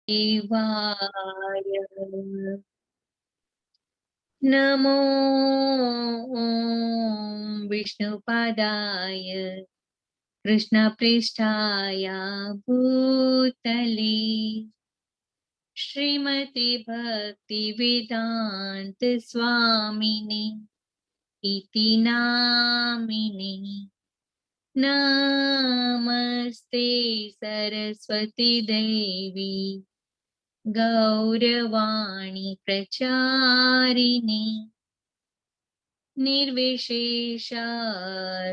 देवाय नमो विष्णुपादाय कृष्णपृष्ठाय भूतले श्रीमते भक्तिवेदांत स्वामिने इति नामिने नमस्ते सरस्वती देवी गौरवाणी प्रचारिणे निर्विशेष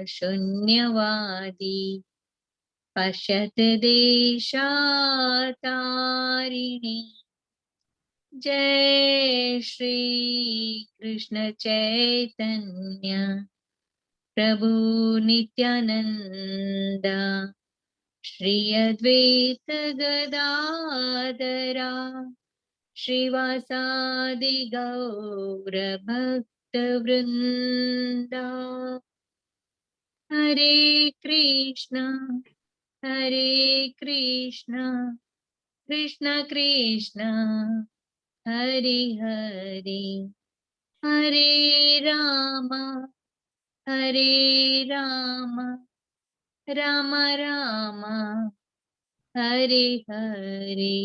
शून्यवादी पश्यत देशातारिणे जय श्री कृष्ण चैतन्य प्रभु नित्यानंद श्री अद्वैत गदाधरा श्रीवासादि गौर भक्त वृंदा हरे कृष्ण कृष्ण कृष्ण हरे हरे हरे राम राम राम हरे हरे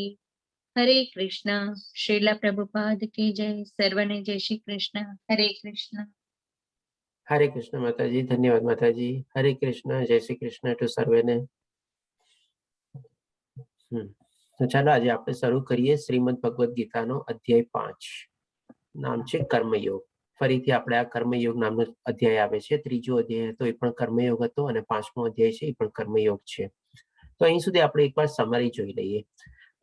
हरे कृष्ण। श्रीला प्रभुपाद की जय। सर्वने जय श्री कृष्ण। हरे कृष्ण। हरे कृष्ण माताजी। धन्यवाद माताजी। हरे कृष्ण। जय श्री कृष्ण टू सर्वेने। तो ચાલો આજે આપણે શરૂ કરીએ શ્રીમદ ભગવદ ગીતાનો અધ્યાય 5 નામ છે કર્મયોગ। ફરીથી આપણે આ કર્મયોગ નામનો અધ્યાય આવે છે। ત્રીજો અધ્યાય હતો એ પણ કર્મયોગ હતો અને પાંચમો અધ્યાય છે એ પણ કર્મયોગ છે। તો અહીં સુધી આપણે એકવાર સમરી જોઈ લઈએ।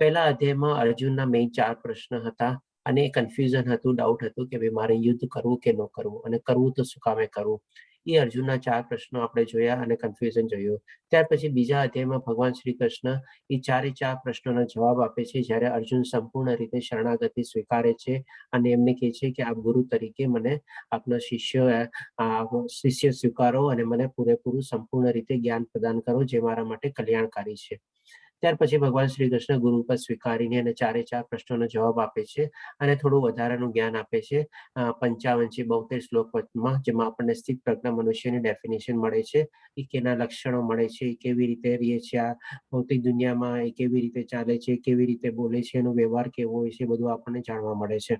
પહેલા અધ્યાયમાં અર્જુનના મેઇન 4 પ્રશ્ન હતા અને કન્ફ્યુઝન હતું, ડાઉટ હતું કે ભાઈ મારે યુદ્ધ કરવું કે ન કરવું અને કરવું તો શું કામે કરવું। એ અર્જુનના 4 પ્રશ્નો આપણે જોયા અને કન્ફ્યુઝન જોયું। ત્યાર પછી બીજા અધ્યાયમાં ભગવાન શ્રી કૃષ્ણ એ 4 પ્રશ્નોના જવાબ આપે છે, જ્યારે અર્જુન સંપૂર્ણ રીતે શરણાગતિ સ્વીકારે છે અને એમને કહે છે કે આપ ગુરુ તરીકે મને આપના શિષ્ય સ્વીકારો અને મને પૂરેપૂરું સંપૂર્ણ રીતે જ્ઞાન પ્રદાન કરો જે મારા માટે કલ્યાણકારી છે। ત્યાર પછી ભગવાન શ્રી કૃષ્ણ ગુરુ પદ સ્વીકારીને અને 4 પ્રશ્નોનો જવાબ આપે છે અને થોડું વધારાનું જ્ઞાન આપે છે 55 થી 72 શ્લોકમાં, જેમાં આપણને સ્થિત પ્રજ્ઞ મનુષ્યની ડેફિનેશન મળે છે, એ કેના લક્ષણો મળે છે, એ કેવી રીતે રહે છે આ ભૌતિક દુનિયામાં, એ કેવી રીતે ચાલે છે, કેવી રીતે બોલે છે, એનો વ્યવહાર કેવો હોય છે, બધું આપણને જાણવા મળે છે।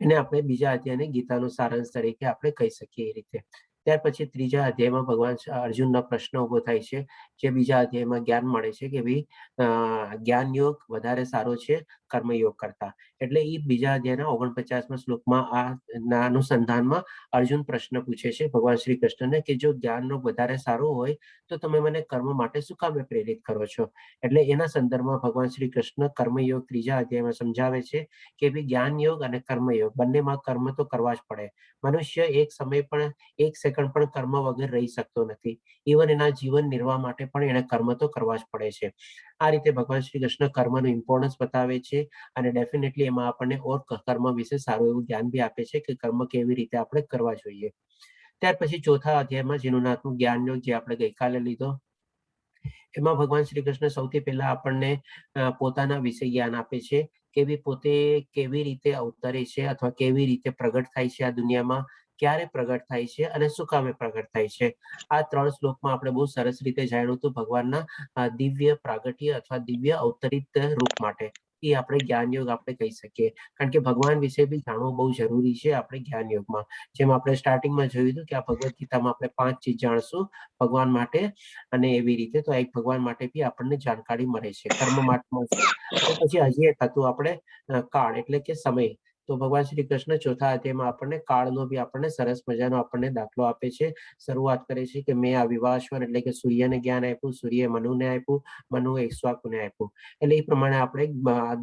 એને આપણે બીજા અધ્યાયને ગીતાનો સારાંશ તરીકે આપણે કહી શકીએ એ રીતે। ત્યાર પછી ત્રીજા અધ્યાયમાં ભગવાન અર્જુનનો પ્રશ્ન ઉભો થાય છે, જે બીજા અધ્યાયમાં જ્ઞાન મળે છે કે ભાઈ જ્ઞાન યોગ વધારે સારો છે કર્મયોગ કરતા। એટલે એ બીજા અધ્યાયના 49મા શ્લોકમાં આ અનુસંધાનમાં અર્જુન પ્રશ્ન પૂછે છે ભગવાન શ્રી કૃષ્ણને કે જો જ્ઞાનનો વધારે સારો હોય તો તમે મને કર્મ માટે શું કામે પ્રેરિત કરો છો। એટલે એના સંદર્ભમાં ભગવાન શ્રી કૃષ્ણ કર્મયોગ ત્રીજા અધ્યાયમાં સમજાવે છે કે ભાઈ જ્ઞાન યોગ અને કર્મયોગ બંનેમાં કર્મ તો કરવા જ પડે। મનુષ્ય એક સમય પણ એક સેકન્ડ પણ કર્મ વગર રહી શકતો નથી। ઇવન એના જીવન નિર્વાહ માટે પણ એને કર્મ તો કરવા જ પડે છે। આ રીતે ભગવાન શ્રી કૃષ્ણ કર્મનું ઇમ્પોર્ટન્સ બતાવે છે અને ડેફિનેટલી એમાં આપણને ઓર કર્મ વિશે સારું એવું જ્ઞાન બી આપે છે કે કર્મ કેવી રીતે આપણે કરવા જોઈએ। ત્યાર પછી ચોથા અધ્યાયમાં જેનું નામ જ્ઞાન યોગ, જે આપણે ગઈકાલે લીધો, એમાં ભગવાન શ્રી કૃષ્ણ સૌથી પહેલા આપણને પોતાના વિશે જ્ઞાન આપે છે કે પોતે કેવી રીતે અવતરે છે અથવા કેવી રીતે પ્રગટ થાય છે આ દુનિયામાં, ક્યારે પ્રગટ થાય છે અને શું કામે પ્રગટ થાય છે। આ 3 શ્લોકમાં આપણે બહુ સરસ રીતે જાણ્યું હતું ભગવાનના દિવ્ય પ્રાગટ્ય અથવા દિવ્ય અવતરિત રૂપ માટે। એ આપણે જ્ઞાન યોગ આપણે કહી શકીએ, કારણ કે ભગવાન વિશે બી જાણવું બહુ જરૂરી છે આપણે જ્ઞાન યોગમાં। જેમ આપણે સ્ટાર્ટિંગમાં જોયું હતું કે આ ભગવદ ગીતામાં આપણે 5 ચીજ જાણશું ભગવાન માટે, અને એવી રીતે તો એક ભગવાન માટે બી આપણને જાણકારી મળે છે, કર્મ માટે મળશે। અને પછી હજી એક હતું આપણે કાળ એટલે કે સમય। તો ભગવાન શ્રી કૃષ્ણ ચોથા અધ્યાયમાં આપણને કાળનો બી આપણને સરસ મજાનો આપણને દાખલો આપે છે। શરૂઆત કરે છે કે મેં આ વિવાશ્વર એટલે કે સૂર્યને જ્ઞાન આપ્યું, સૂર્યએ મનુને આપ્યું, મનુએ ઈક્ષ્વાકુને આપ્યું। એટલે એ પ્રમાણે આપણે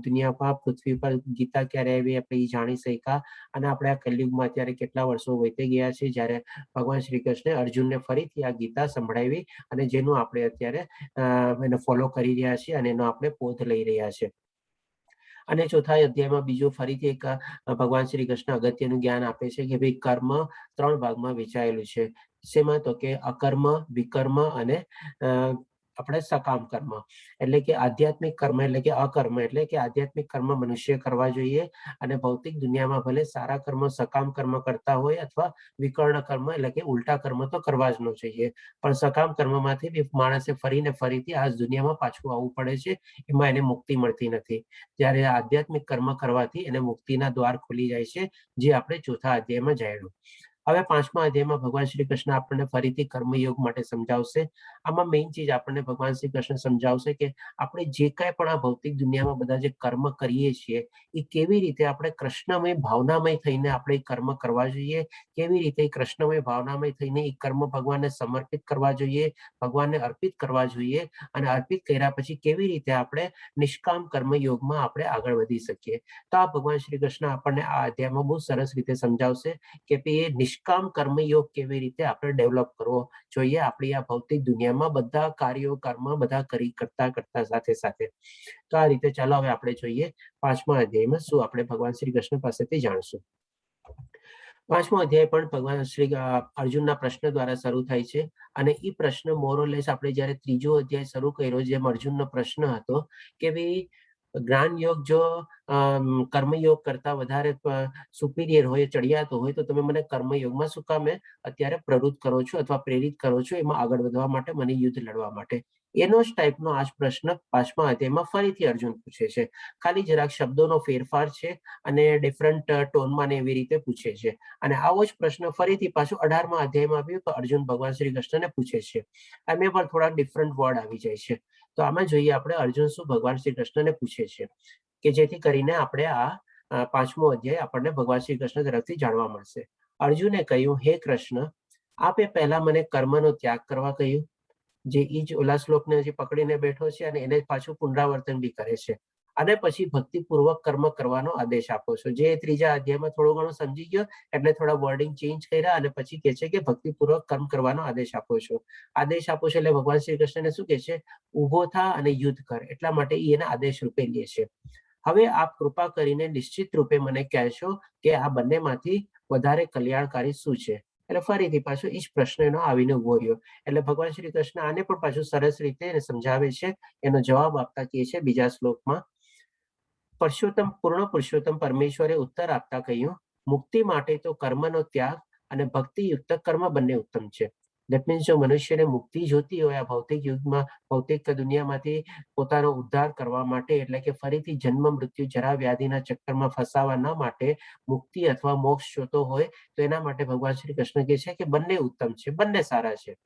દુનિયામાં પૃથ્વી પર ગીતા ક્યારે આવી આપણે એ જાણી શક્યા। અને આપણે આ કલયુગમાં અત્યારે કેટલા વર્ષો વીતી ગયા છે જ્યારે ભગવાન શ્રી કૃષ્ણે અર્જુનને ફરીથી આ ગીતા સંભળાવી અને જેનું આપણે અત્યારે એને ફોલો કરી રહ્યા છીએ અને એનો આપણે પોધ લઈ રહ્યા છીએ। અને ચોથા અધ્યાયમાં બીજું ફરીથી એક ભગવાન શ્રી કૃષ્ણ અગત્યનું જ્ઞાન આપે છે કે ભાઈ કર્મ 3 ભાગમાં વહેંચાયેલું છે। શેમાં? તો કે અકર્મ, વિકર્મ અને આપણે સકામ કર્મ એટલે કે આધ્યાત્મિક કર્મ એટલે કે અકર્મ એટલે કે આધ્યાત્મિક કર્મ મનુષ્ય કરવા જોઈએ અને ભૌતિક દુનિયામાં ભલે સારા કર્મ સકામ કર્મ કરતા હોય અથવા વિકર્ણ કર્મ એટલે કે ઉલટા કર્મ તો કરવા જ ન જોઈએ, પણ સકામ કર્મમાંથી માણસે ફરીને ફરીથી આ દુનિયામાં પાછું આવવું પડે છે, એમાં એને મુક્તિ મળતી નથી. જ્યારે આધ્યાત્મિક કર્મ કરવાથી એને મુક્તિના દ્વાર ખુલી જાય છે, જે આપણે ચોથા અધ્યાયમાં જાણ્યું. હવે પાંચમા અધ્યાયમાં ભગવાન શ્રી કૃષ્ણ આપણને ફરીથી કર્મયોગ માટે સમજાવશે. આમાં મેઇન ચીજ આપણને ભગવાન શ્રી કૃષ્ણ સમજાવશે કે આપણે જે કાંઈ પણ આ ભૌતિક દુનિયામાં બધા જે કર્મ કરીએ છીએ એ કેવી રીતે આપણે કૃષ્ણમય ભાવનામય થઈને આપણે કર્મ કરવા જોઈએ, કેવી રીતે કૃષ્ણમય ભાવનામય થઈને એ કર્મ ભગવાનને સમર્પિત કરવા જોઈએ, ભગવાનને અર્પિત કરવા જોઈએ અને અર્પિત કર્યા પછી કેવી રીતે આપણે નિષ્કામ કર્મયોગમાં આપણે આગળ વધી શકીએ. તો આ ભગવાન શ્રી કૃષ્ણ આપણને આ અધ્યાયમાં બહુ સરસ રીતે સમજાવશે કે એ નિષ્કામ કર્મયોગ કેવી રીતે આપણે ડેવલપ કરવો જોઈએ આપણી આ ભૌતિક દુનિયામાં બધા કાર્યો કર્મ બધા કરતા સાથે સાથે. તો આ રીતે ચાલો હવે આપણે જોઈએ પાંચમા અધ્યાયમાં શું આપણે ભગવાન શ્રી કૃષ્ણ પાસેથી જાણશું. પાંચમો અધ્યાય પણ ભગવાન શ્રી અર્જુનના પ્રશ્ન દ્વારા શરૂ થાય છે અને એ પ્રશ્ન મોરોલેસ આપણે જ્યારે ત્રીજો અધ્યાય શરૂ કર્યો જેમ અર્જુનનો પ્રશ્ન હતો કે ભાઈ જ્ઞાન યોગ જો કર્મયોગ કરતા વધારે સુપિરિયર હોય, ચડિયાતો હોય તો તમે મને કર્મયોગમાં શું કામે અત્યારે પ્રવૃત્ત કરો છો અથવા પ્રેરિત કરો છો એમાં આગળ વધવા માટે, મને યુદ્ધ લડવા માટે. એનો જ ટાઈપનો આ પ્રશ્ન પાંચમા અધ્યાયમાં ફરીથી અર્જુન પૂછે છે. ખાલી જરાક શબ્દોનો ફેરફાર છે અને ડિફરન્ટ ટોનમાં એવી રીતે પૂછે છે. અને આવો જ પ્રશ્ન ફરીથી પાછું 18મા અધ્યાયમાં આવ્યો તો અર્જુન ભગવાન શ્રી કૃષ્ણને પૂછે છે. આમાં પણ થોડા ડિફરન્ટ વર્ડ આવી જાય છે. તો આમાં જોઈએ આપણે અર્જુન શું ભગવાન શ્રી કૃષ્ણને પૂછે છે કે જેથી કરીને આપણે આ પાંચમો અધ્યાય આપણને ભગવાન શ્રી કૃષ્ણ તરફથી જાણવા મળશે. અર્જુને કહ્યું, હે કૃષ્ણ, આપે પહેલા મને કર્મનો ત્યાગ કરવા કહ્યું, જે ઈ જ ઓલા શ્લોકને હજી પકડીને બેઠો છે અને એને પાછું પુનરાવર્તન બી કરે છે. અને પછી ભક્તિપૂર્વક કર્મ કરવાનો આદેશ આપો છો. જે ત્રીજા અધ્યાયમાં થોડું ઘણું સમજી ગયો એટલે થોડા વર્ડિંગ ચેન્જ કર્યા અને પછી કહે છે કે ભક્તિપૂર્વક કર્મ કરવાનો આદેશ આપો છો. આદેશ આપો છો એટલે ભગવાન શ્રી કૃષ્ણને શું કહે છે? ઉભો થા અને યુદ્ધ કર. એટલા માટે એને આદેશ રૂપે લે છે. હવે આપ કૃપા કરીને નિશ્ચિત રૂપે મને કહેશો કે આ બંનેમાંથી વધારે કલ્યાણકારી શું છે? એટલે ફરીથી પાછો એ જ પ્રશ્ન એનો આવીને ઉભો રહ્યો. એટલે ભગવાન શ્રી કૃષ્ણ આને પણ પાછું સરસ રીતે સમજાવે છે. એનો જવાબ આપતા કહે છે બીજા શ્લોકમાં, પૂર્ણ પુરુષોત્તમ પરમેશ્વરે ઉત્તર આપતા કહ્યું, મુક્તિ માટે તો કર્મનો ત્યાગ અને ભક્તિયુક્ત કર્મ બંને ઉત્તમ છે. દેટ મીન્સ જો મનુષ્યને મુક્તિ જોતી હોય આ ભૌતિક યુગમાં, ભૌતિક દુનિયામાંથી પોતાનો ઉદ્ધાર કરવા માટે એટલે કે ફરીથી જન્મ મૃત્યુ જરા વ્યાધિના ચક્કરમાં ફસાવા ન માટે મુક્તિ અથવા મોક્ષ જોતો હોય તો એના માટે ભગવાન શ્રી કૃષ્ણ કહે છે કે બંને ઉત્તમ છે, બંને સારા છે.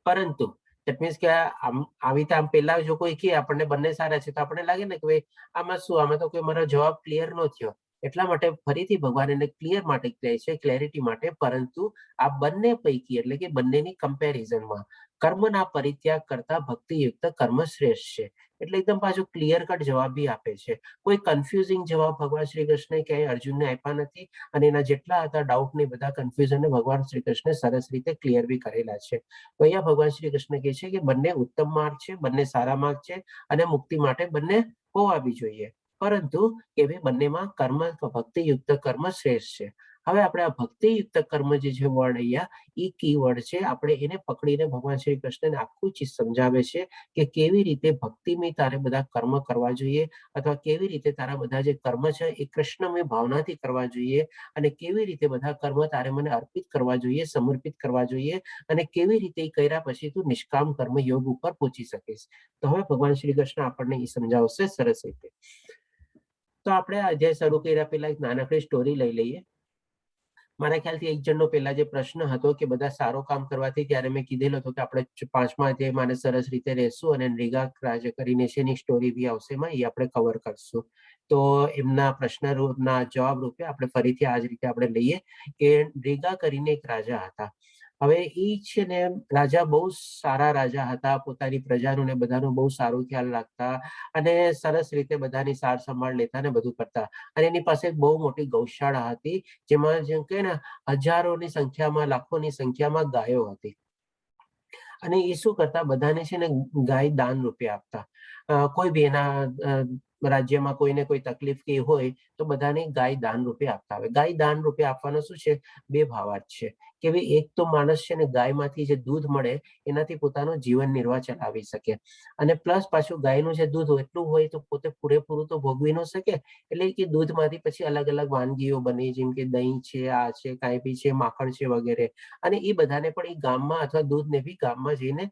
પરંતુ દેટ મીન્સ કે આવી રીતે આમ પેલા જો કોઈ કહે આપણને બંને સારા છે તો આપણને લાગે ને કે ભાઈ આમાં શું, આમાં તો કોઈ મારો જવાબ ક્લિયર ન થયો. એટલા માટે ફરીથી ભગવાન એને ક્લિયર માટે કહે છે, ક્લેરિટી માટે. પરંતુ આ બંને પૈકી એટલે કે બંનેની કમ્પેરિઝનમાં કર્મના પરિત્યાગ કરતા ભક્તિયુક્ત કર્મ શ્રેષ્ઠ છે. એટલે એકદમ પાછું ક્લિયર કટ જવાબ બી આપે છે. કોઈ કન્ફ્યુઝિંગ જવાબ ભગવાન શ્રી કૃષ્ણ ક્યાંય અર્જુનને આપ્યા નથી અને એના જેટલા હતા ડાઉટ ને બધા કન્ફ્યુઝનને ભગવાન શ્રી કૃષ્ણે સરસ રીતે ક્લિયર બી કરેલા છે. તો અહીંયા ભગવાન શ્રી કૃષ્ણ કહે છે કે બંને ઉત્તમ માર્ગ છે, બંને સારા માર્ગ છે અને મુક્તિ માટે બંને હોવા બી જોઈએ. પરંતુ એવી બંનેમાં કર્મ ભક્તિયુક્ત કર્મ શ્રેષ્ઠ છે. હવે આપણે આ ભક્તિયુક્ત કર્મ જે છે વર્ડ અહીંયા એ કી વર્ડ છે. આપણે એને પકડીને ભગવાન શ્રી કૃષ્ણને આખું ચીજ સમજાવે છે કે કેવી રીતે ભક્તિમય તારે બધા કર્મ કરવા જોઈએ અથવા કેવી રીતે તારા બધા જે કર્મ છે એ કૃષ્ણમય ભાવનાથી કરવા જોઈએ અને કેવી રીતે બધા કર્મ તારે મને અર્પિત કરવા જોઈએ, સમર્પિત કરવા જોઈએ અને કેવી રીતે એ કર્યા પછી તું નિષ્કામ કર્મ યોગ ઉપર પહોંચી શકીશ. તો હવે ભગવાન શ્રી કૃષ્ણ આપણને એ સમજાવશે સરસ રીતે. તો આપણે આ અધ્યાય શરૂ કર્યા પહેલા એક નાનકડી સ્ટોરી લઈ લઈએ. મારા ખ્યાલથી એક જણનો પહેલા જે પ્રશ્ન હતો કે બધા સારું કામ કરવાથી, ત્યારે મેં કીધેલો હતો કે આપણે પાંચમા અધ્યાયમાં સરસ રીતે રહેશું અને નૃગા રાજ કરીને છે એની સ્ટોરી બી આવશે એમાં, એ આપણે કવર કરશું. તો એમના પ્રશ્નના જવાબ રૂપે આપણે ફરીથી આ જ રીતે આપણે લઈએ કે નૃગા કરીને એક રાજા હતા. હવે એ છે ને રાજા બહુ સારા રાજા હતા, પોતાની પ્રજાનું ને બધાનું બહુ સારું ખ્યાલ રાખતા અને સરસ રીતે બધાની સાર સંભાળ લેતા ને બધું કરતા. અને એની પાસે બહુ મોટી ગૌશાળા હતી જેમાં જેમ કે ને હજારોની સંખ્યામાં, લાખોની સંખ્યામાં ગાયો હતી. અને એ શું કરતા, બધાને છે ને ગાય દાન રૂપે આપતા. કોઈ બી એના રાજ્યમાં કોઈને કોઈ તકલીફ કે હોય તો બધાને ગાય દાન રૂપે આપતા આવે. ગાય દાન રૂપે આપવાનો શું છે, બે ભાવાર્થ છે કે ભાઈ એક તો માણસ છે ને ગાયમાંથી જે દૂધ મળે એનાથી પોતાનું જીવન નિર્વાહ ચલાવી શકે, અને પ્લસ પાછું ગાયનું જે દૂધ એટલું હોય તો પોતે પૂરેપૂરું તો ભોગવી ન શકે, એટલે કે દૂધમાંથી પછી અલગ અલગ વાનગીઓ બની, જેમ કે દહીં છે, આ છે, કાંઈ બી છે, માખણ છે વગેરે, અને એ બધાને પણ એ ગામમાં અથવા દૂધને બી ગામમાં જઈને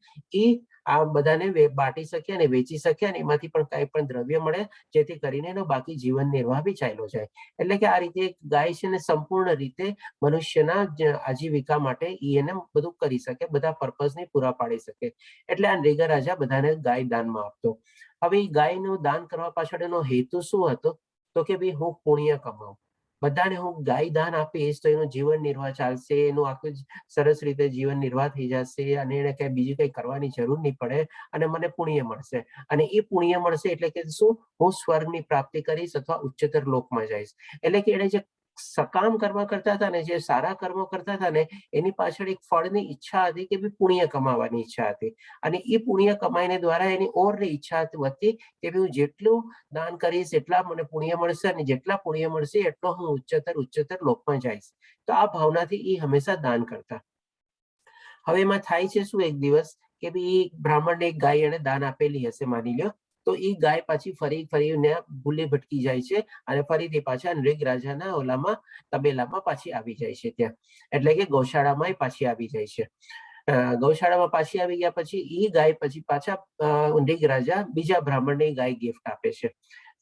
એ આ બધાને બાટી શકે અને વેચી શકે, અને એમાંથી પણ કાંઈ પણ દ્રવ્ય મળે જેથી કરીને એનો બાકી જીવન નિર્વાહ બી ચાલ્યો જાય. એટલે કે આ રીતે ગાય છે ને સંપૂર્ણ રીતે મનુષ્યના આજીવિકા માટે એને બધું કરી શકે, બધા પર્પઝને પૂરા પાડી શકે. એટલે આ નૃગ રાજા બધાને ગાય દાનમાં આપતો. હવે એ ગાયનું દાન કરવા પાછળનો હેતુ શું હતો, તો કે ભાઈ હું પુણ્ય કમાઉં, બધાને હું ગાય દાન આપીશ તો એનું જીવન નિર્વાહ ચાલશે, એનું આખું સરસ રીતે જીવન નિર્વાહ થઈ જશે, અને એને કઈ બીજું કઈ કરવાની જરૂર નહીં પડે, અને મને પુણ્ય મળશે, અને એ પુણ્ય મળશે એટલે કે શું, હું સ્વર્ગની પ્રાપ્તિ કરીશ અથવા ઉચ્ચતર લોકમાં જઈશ. એટલે કે એને જે સકામ કર્મ કરતા હતા ને, જે સારા કર્મો કરતા હતા ને, એની પાછળ એક ફળની ઈચ્છા હતી કે ભાઈ પુણ્ય કમાવાની ઈચ્છા હતી, અને એ પુણ્ય કમાઈને દ્વારા એની ઓરની ઈચ્છા વધતી કે ભાઈ હું જેટલું દાન કરીશ એટલા મને પુણ્ય મળશે, અને જેટલા પુણ્ય મળશે એટલો હું ઉચ્ચતર લોકમાં જઈશ. તો આ ભાવનાથી એ હંમેશા દાન કરતા. હવે એમાં થાય છે શું, એક દિવસ કે ભાઈ બ્રાહ્મણને એક ગાય એને દાન આપેલી હશે માની લ્યો, તો એ ગાય પાછી ફરીને ભૂલે ભટકી જાય છે, અને ફરીથી પાછા નૃગ રાજાના ઓલામાં તબેલામાં પાછી આવી જાય છે ત્યાં, એટલે કે ગૌશાળામાં પાછી આવી જાય છે. ગૌશાળામાં પાછી આવી ગયા પછી એ ગાય પછી પાછા નૃગ રાજા બીજા બ્રાહ્મણને ગાય ગિફ્ટ આપે છે.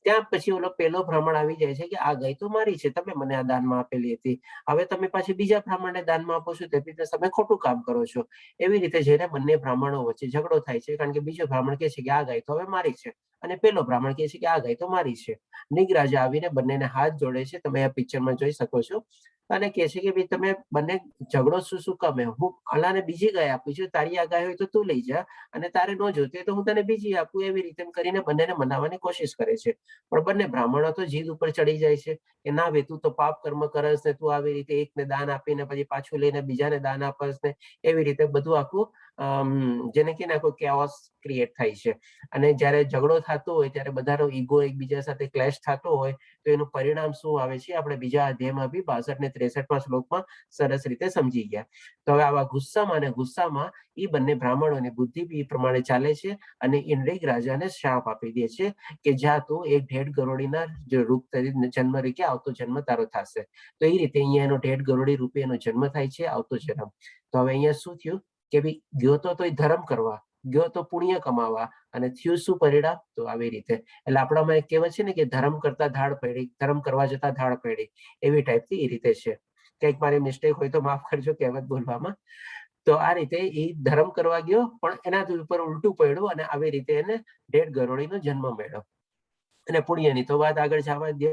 ત્યાં પછી ઓલો પેલો બ્રાહ્મણ આવી જાય છે કે આ ગાય તો મારી છે, તમે મને આ દાનમાં આપેલી હતી, હવે તમે પાછી બીજા બ્રાહ્મણને દાનમાં આપો છો, તેથી તમે ખોટું કામ કરો છો. એવી રીતે જઈને બંને બ્રાહ્મણો વચ્ચે ઝઘડો થાય છે, કારણ કે બીજો બ્રાહ્મણ કહે છે કે આ ગાય તો હવે મારી છે, અને પેલો બ્રાહ્મણ કહે છે કે આ ગાય તો મારી છે. નૃગ રાજા આવીને બંનેને હાથ જોડે છે, તમે આ પિક્ચરમાં જોઈ શકો છો, અને કહે છે કે ભાઈ તમે બંને ઝઘડો શું કામે, હું અલાને બીજી ગાય આપું છું, તારી આ ગાય હોય તો તું લઈ જા, અને તારે ન જોતી હોય તો હું તને બીજી આપું, એવી રીતે કરીને બંનેને મનાવવાની કોશિશ કરે છે. પણ બંને બ્રાહ્મણો તો જીદ ઉપર ચડી જાય છે કે ના ભાઈ તું તો પાપ કર્મ કરસ ને, તું આવી રીતે એકને દાન આપીને પછી પાછું લઈને બીજાને દાન આપસ ને, એવી રીતે બધું આખું જેને કે આખું કેઓસ ક્રિએટ થાય છે. અને જયારે ઝઘડો થતો હોય ત્યારે બધાનો ઈગો એકબીજા સાથે ક્લેશ થતો હોય, તો એનું પરિણામ શું આવે છે આપણે બીજા અધ્યાયમાં બી 62 ને 63 શ્લોકમાં સરસ રીતે સમજી ગયા. તો હવે આવા ગુસ્સામાં એ બંને બ્રાહ્મણોની બુદ્ધિ બી એ પ્રમાણે ચાલે છે, અને એ નૃગ રાજાને શાપ આપી દે છે કે જા તું એક ઢેડ ગરોળીના રૂપ જન્મ રીતે આવતો જન્મ તારો થશે. તો એ રીતે અહીંયા એનો ઢેડ ગરોળી રૂપે એનો જન્મ થાય છે, આવતો જન્મ. તો હવે અહીંયા શું થયું કે ભાઈ ગયો તો એ ધર્મ કરવા, ગયો તો પુણ્ય કમાવા, અને થયું શું પરિણામ, તો આવી રીતે. એટલે આપણામાં એક કહેવત છે ને કે ધર્મ કરતા ધાડ પડી, ધર્મ કરવા જતા ધાડ પડી, એવી ટાઈપથી એ રીતે છે. કંઈક મારી મિસ્ટેક હોય તો માફ કરજો કહેવત બોલવામાં. તો આ રીતે એ ધર્મ કરવા ગયો પણ એના ઉપર ઉલટું પડ્યું, અને આવી રીતે એને ઢેડ ગરોળીનો જન્મ મળ્યો. અને પુણ્યની તો વાત આગળ જવા દે.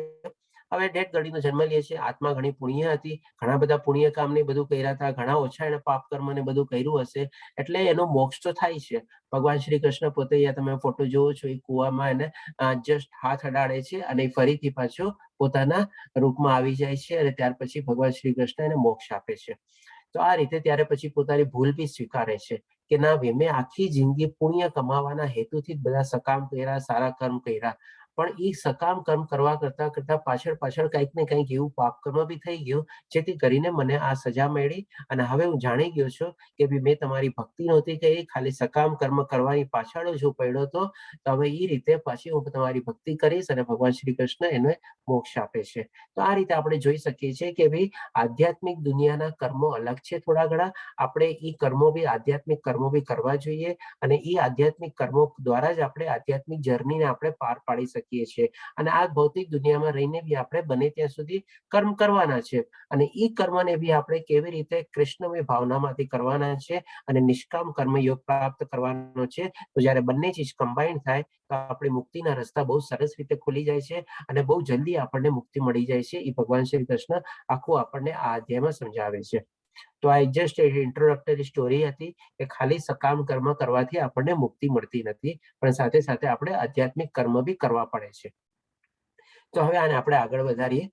હવે ઢેડ ગરોળીનો જન્મ લે છે, આત્મા ઘણી પુણ્ય હતી, ઘણા બધા પુણ્ય કામ ને બધું કર્યા હતા, ઘણા ઓછા એને પાપ કર્મ ને બધું કર્યું હશે, એટલે એનો મોક્ષ તો થાય છે. ભગવાન શ્રી કૃષ્ણ પોતે અહીંયા તમે ફોટો જોવો છો, એ કુવામાં એને જસ્ટ હાથ અડાડે છે, અને ફરીથી પાછો પોતાના રૂપમાં આવી જાય છે, અને ત્યાર પછી ભગવાન શ્રી કૃષ્ણ એને મોક્ષ આપે છે. તો આ રીતે ત્યારે પછી પોતાની ભૂલ બી સ્વીકારે છે કે ના ભાઈ મેં આખી જિંદગી પુણ્ય કમાવાના હેતુથી જ બધા સકામ કર્યા, સારા કર્મ કર્યા, પણ એ સકામ કર્મ કરવા કરતા પાછળ કંઈક ને કંઈક એવું પાપ કર્મ બી થઈ ગયું, જેથી કરીને મને આ સજા મળી, અને હવે હું જાણી ગયો છું કે ભાઈ મેં તમારી ભક્તિ નહોતી કરી, ખાલી સકામ કર્મ કરવાની પાછળ જ હું પડ્યો હતો. તો હવે એ રીતે પાછી હું તમારી ભક્તિ કરીશ, અને ભગવાન શ્રી કૃષ્ણ એને મોક્ષ આપે છે. તો આ રીતે આપણે જોઈ શકીએ છીએ કે ભાઈ આધ્યાત્મિક દુનિયાના કર્મો અલગ છે થોડા ઘણા, આપણે એ કર્મો બી આધ્યાત્મિક કર્મો બી કરવા જોઈએ, અને એ આધ્યાત્મિક કર્મો દ્વારા જ આપણે આધ્યાત્મિક જર્નીને આપણે પાર પાડી શકીએ છીએ. અને આ ભૌતિક દુનિયામાં રહીને બી આપણે બને ત્યાં સુધી કર્મ કરવાના છે, અને એ કર્મને બી આપણે કેવી રીતે કૃષ્ણમય ભાવનામાંથી કરવાના છે, અને નિષ્કામ કર્મયોગ પ્રાપ્ત કરવાનો છે. તો જ્યારે બંને ચીજ કમ્બાઈન થાય તો આપણે મુક્તિના રસ્તા બહુ સરસ રીતે ખુલી જાય છે, અને બહુ જલ્દી આપણને મુક્તિ મળી જાય છે. એ ભગવાન શ્રી કૃષ્ણ આખું આપણને આ અધ્યાયમાં સમજાવે છે. તો આ જસ્ટ ઇન્ટ્રોડક્ટરી સ્ટોરી હતી કે ખાલી સકામ કર્મ કરવાથી આપણને મુક્તિ મળતી નથી, પણ સાથે સાથે આપણે આધ્યાત્મિક કર્મ બી કરવા પડે છે. તો હવે આને આપણે આગળ વધારીએ.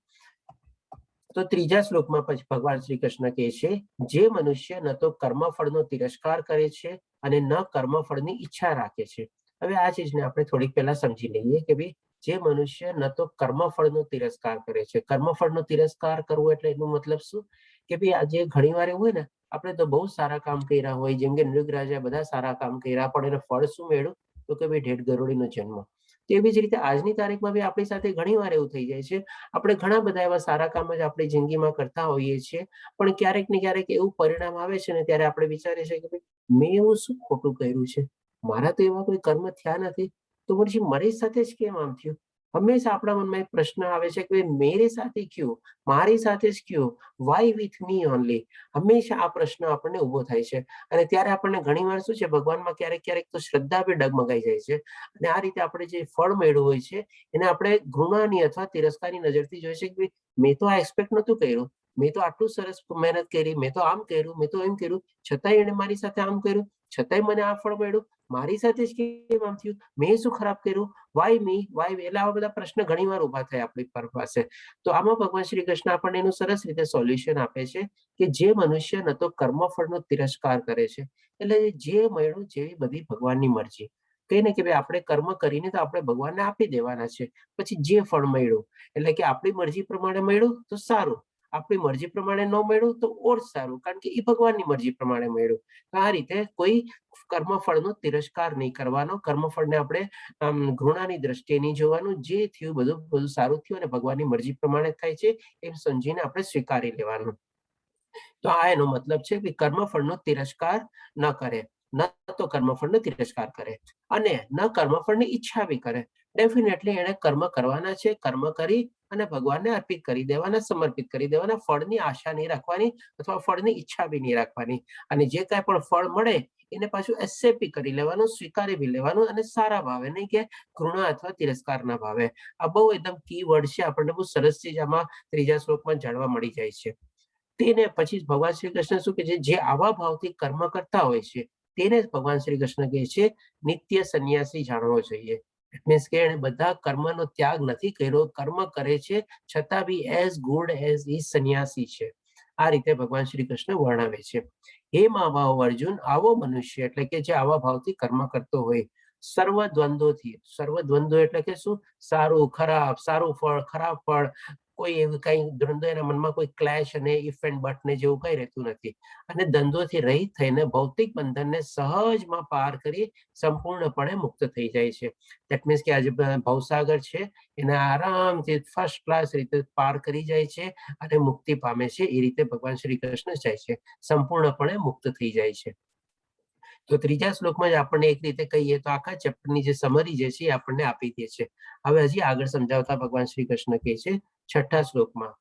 તો ત્રીજા શ્લોકમાં પછી ભગવાન શ્રી કૃષ્ણ કહે છે, જે મનુષ્ય ન તો કર્મફળનો તિરસ્કાર કરે છે અને ન કર્મફળની ઈચ્છા રાખે છે, હવે આ ચીજને આપણે થોડીક પહેલા સમજી લઈએ કે ભાઈ જે મનુષ્ય ન તો કર્મફળનો તિરસ્કાર કરે છે, કર્મફળનો તિરસ્કાર કરવો એટલે એનો મતલબ શું કે ભાઈ આજે ઘણી વાર એવું હોય ને, આપણે તો બહુ સારા કામ કર્યા હોય, જેમ કે નૃગરાજા બધા સારા કામ કર્યા, પણ એને ફળ શું મળ્યું તો કે ભાઈ ઢેઢ ગરોળીનો જન્મ. તેવી જ રીતે આજની તારીખમાં બી આપણી સાથે ઘણી વાર એવું થઈ જાય છે, આપણે ઘણા બધા એવા સારા કામ જ આપણી જિંદગીમાં કરતા હોઈએ છીએ, પણ ક્યારેક ને ક્યારેક એવું પરિણામ આવે છે ને ત્યારે આપણે વિચારીએ છીએ કે ભાઈ મેં એવું શું ખોટું કર્યું છે, મારા તો એવા કોઈ કર્મ થયા નથી, તો પછી મારી સાથે જ કેમ આમ થયું? હંમેશા આપણા મનમાં એક પ્રશ્ન આવે છે કે મેરે સાથે ક્યું, મારી સાથે જ ક્યું, વાય વિથ મી ઓનલી? હંમેશા આ પ્રશ્ન આપણને ઉભો થાય છે. અને ત્યારે આપણને ઘણી વાર શું છે, ભગવાનમાં ક્યારેક ક્યારેક તો શ્રદ્ધા બી ડગમગાઈ જાય છે, અને આ રીતે આપણે જે ફળ મેળવ્યું હોય છે એને આપણે ઘૃણાની અથવા તિરસ્કારની નજરથી જોઈએ છે કે મેં તો આ એક્સપેક્ટ નતું કર્યું, મેં તો આટલું સરસ મહેનત કરી, મેં તો આમ કર્યું, મેં તો એમ કર્યું, છતાંય એને મારી સાથે આમ કર્યું, છતાંય મને આ ફળ મળ્યું, મારી સાથે જ કેમ આમ થયું, મેં શું ખરાબ કર્યું, વાય મી, વાય? એટલે આવા બધા પ્રશ્ન ઘણી વાર ઉભા થાય આપણી પાસે. તો આમાં ભગવાન શ્રી કૃષ્ણ આપણને એનું સરસ રીતે સોલ્યુશન આપે છે કે જે મનુષ્ય ન તો કર્મફળનો તિરસ્કાર કરે છે, એટલે જે મળ્યું જેવી બધી ભગવાનની મરજી, કઈ ને કે ભાઈ આપણે કર્મ કરીને તો આપણે ભગવાનને આપી દેવાના છે, પછી જે ફળ મળ્યું એટલે કે આપણી મરજી પ્રમાણે મળ્યું તો સારું, આપણી મરજી પ્રમાણે ન મળ્યું તો ઓર સારું, કારણ કે એ ભગવાનની મરજી પ્રમાણે મળ્યું. આ રીતે કોઈ કર્મફળનો તિરસ્કાર નહીં કરવાનો, કર્મફળને આપણે ઘૃણાની દ્રષ્ટિએ નહીં જોવાનું, જે થયું બધું બધું સારું થયું અને ભગવાનની મરજી પ્રમાણે થાય છે એમ સમજીને આપણે સ્વીકારી લેવાનું. તો આ એનો મતલબ છે કે કર્મફળનો તિરસ્કાર ન કરે, ન તો કર્મફળનો તિરસ્કાર કરે અને ન કર્મફળની ઈચ્છા બી કરે. ડેફિનેટલી એને કર્મ કરવાના છે, કર્મ કરી અને ભગવાનને અર્પિત કરી દેવાના, સમર્પિત કરી દેવાના, ફળની આશા નહીં રાખવાની અથવા ફળની ઈચ્છા બી નહીં રાખવાની, અને જે કાંઈ પણ ફળ મળે એને પાછું એક્સેપ્ટ બી કરી લેવાનું, સ્વીકારી બી લેવાનું, અને સારા ભાવે, નહીં કે ઘૃણા અથવા તિરસ્કારના ભાવે. આ બહુ એકદમ કી વર્ડ છે, આપણને બહુ સરસ ચીજ આમાં ત્રીજા શ્લોકમાં જાણવા મળી જાય છે. તેને પછી ભગવાન શ્રી કૃષ્ણ શું કહે છે, જે આવા ભાવથી કર્મ કરતા હોય છે તેને ભગવાન શ્રી કૃષ્ણ કહે છે નિત્ય સંન્યાસી જાણવો જોઈએ. મીન્સ કે એને બધા કર્મનો ત્યાગ નથી કર્યો, કર્મ કરે છે છતાં બી એઝ ગુડ એઝ ઈ સંન્યાસી છે. આ રીતે ભગવાન શ્રી કૃષ્ણ વર્ણવે છે. હે મહાભાવ અર્જુન, આવો મનુષ્ય એટલે કે જે આવા ભાવથી કર્મ કરતો હોય, સર્વ દ્વંદ્વોથી, સર્વ દ્વંદ્વ એટલે કે શું, સારું ખરાબ, સારું ફળ ખરાબ ફળ, કોઈ એવું કઈ દ્વંદ્વ એના મનમાં કોઈ ક્લેશ અને ઇફ એન્ડ બટ ને જેવું કઈ રહેતું નથી, અને દ્વંદ્વોથી રહિત થઈને ભૌતિક બંધનને સહજમાં પાર કરી સંપૂર્ણપણે મુક્ત થઈ જાય છે. દેટ મીન્સ કે આજે ભવસાગર છે એને આરામથી ફર્સ્ટ ક્લાસ રીતે પાર કરી જાય છે અને મુક્તિ પામે છે. એ રીતે ભગવાન શ્રી કૃષ્ણ જાય છે, સંપૂર્ણપણે મુક્ત થઈ જાય છે. તો ત્રીજા શ્લોકમાં જ આપણને એક રીતે કહીએ તો આખા ચેપ્ટરની જે સમરી જે છે એ આપણને આપી દે છે. હવે હજી આગળ સમજાવતા ભગવાન શ્રી કૃષ્ણ કહે છે છઠ્ઠા શ્લોકમાં,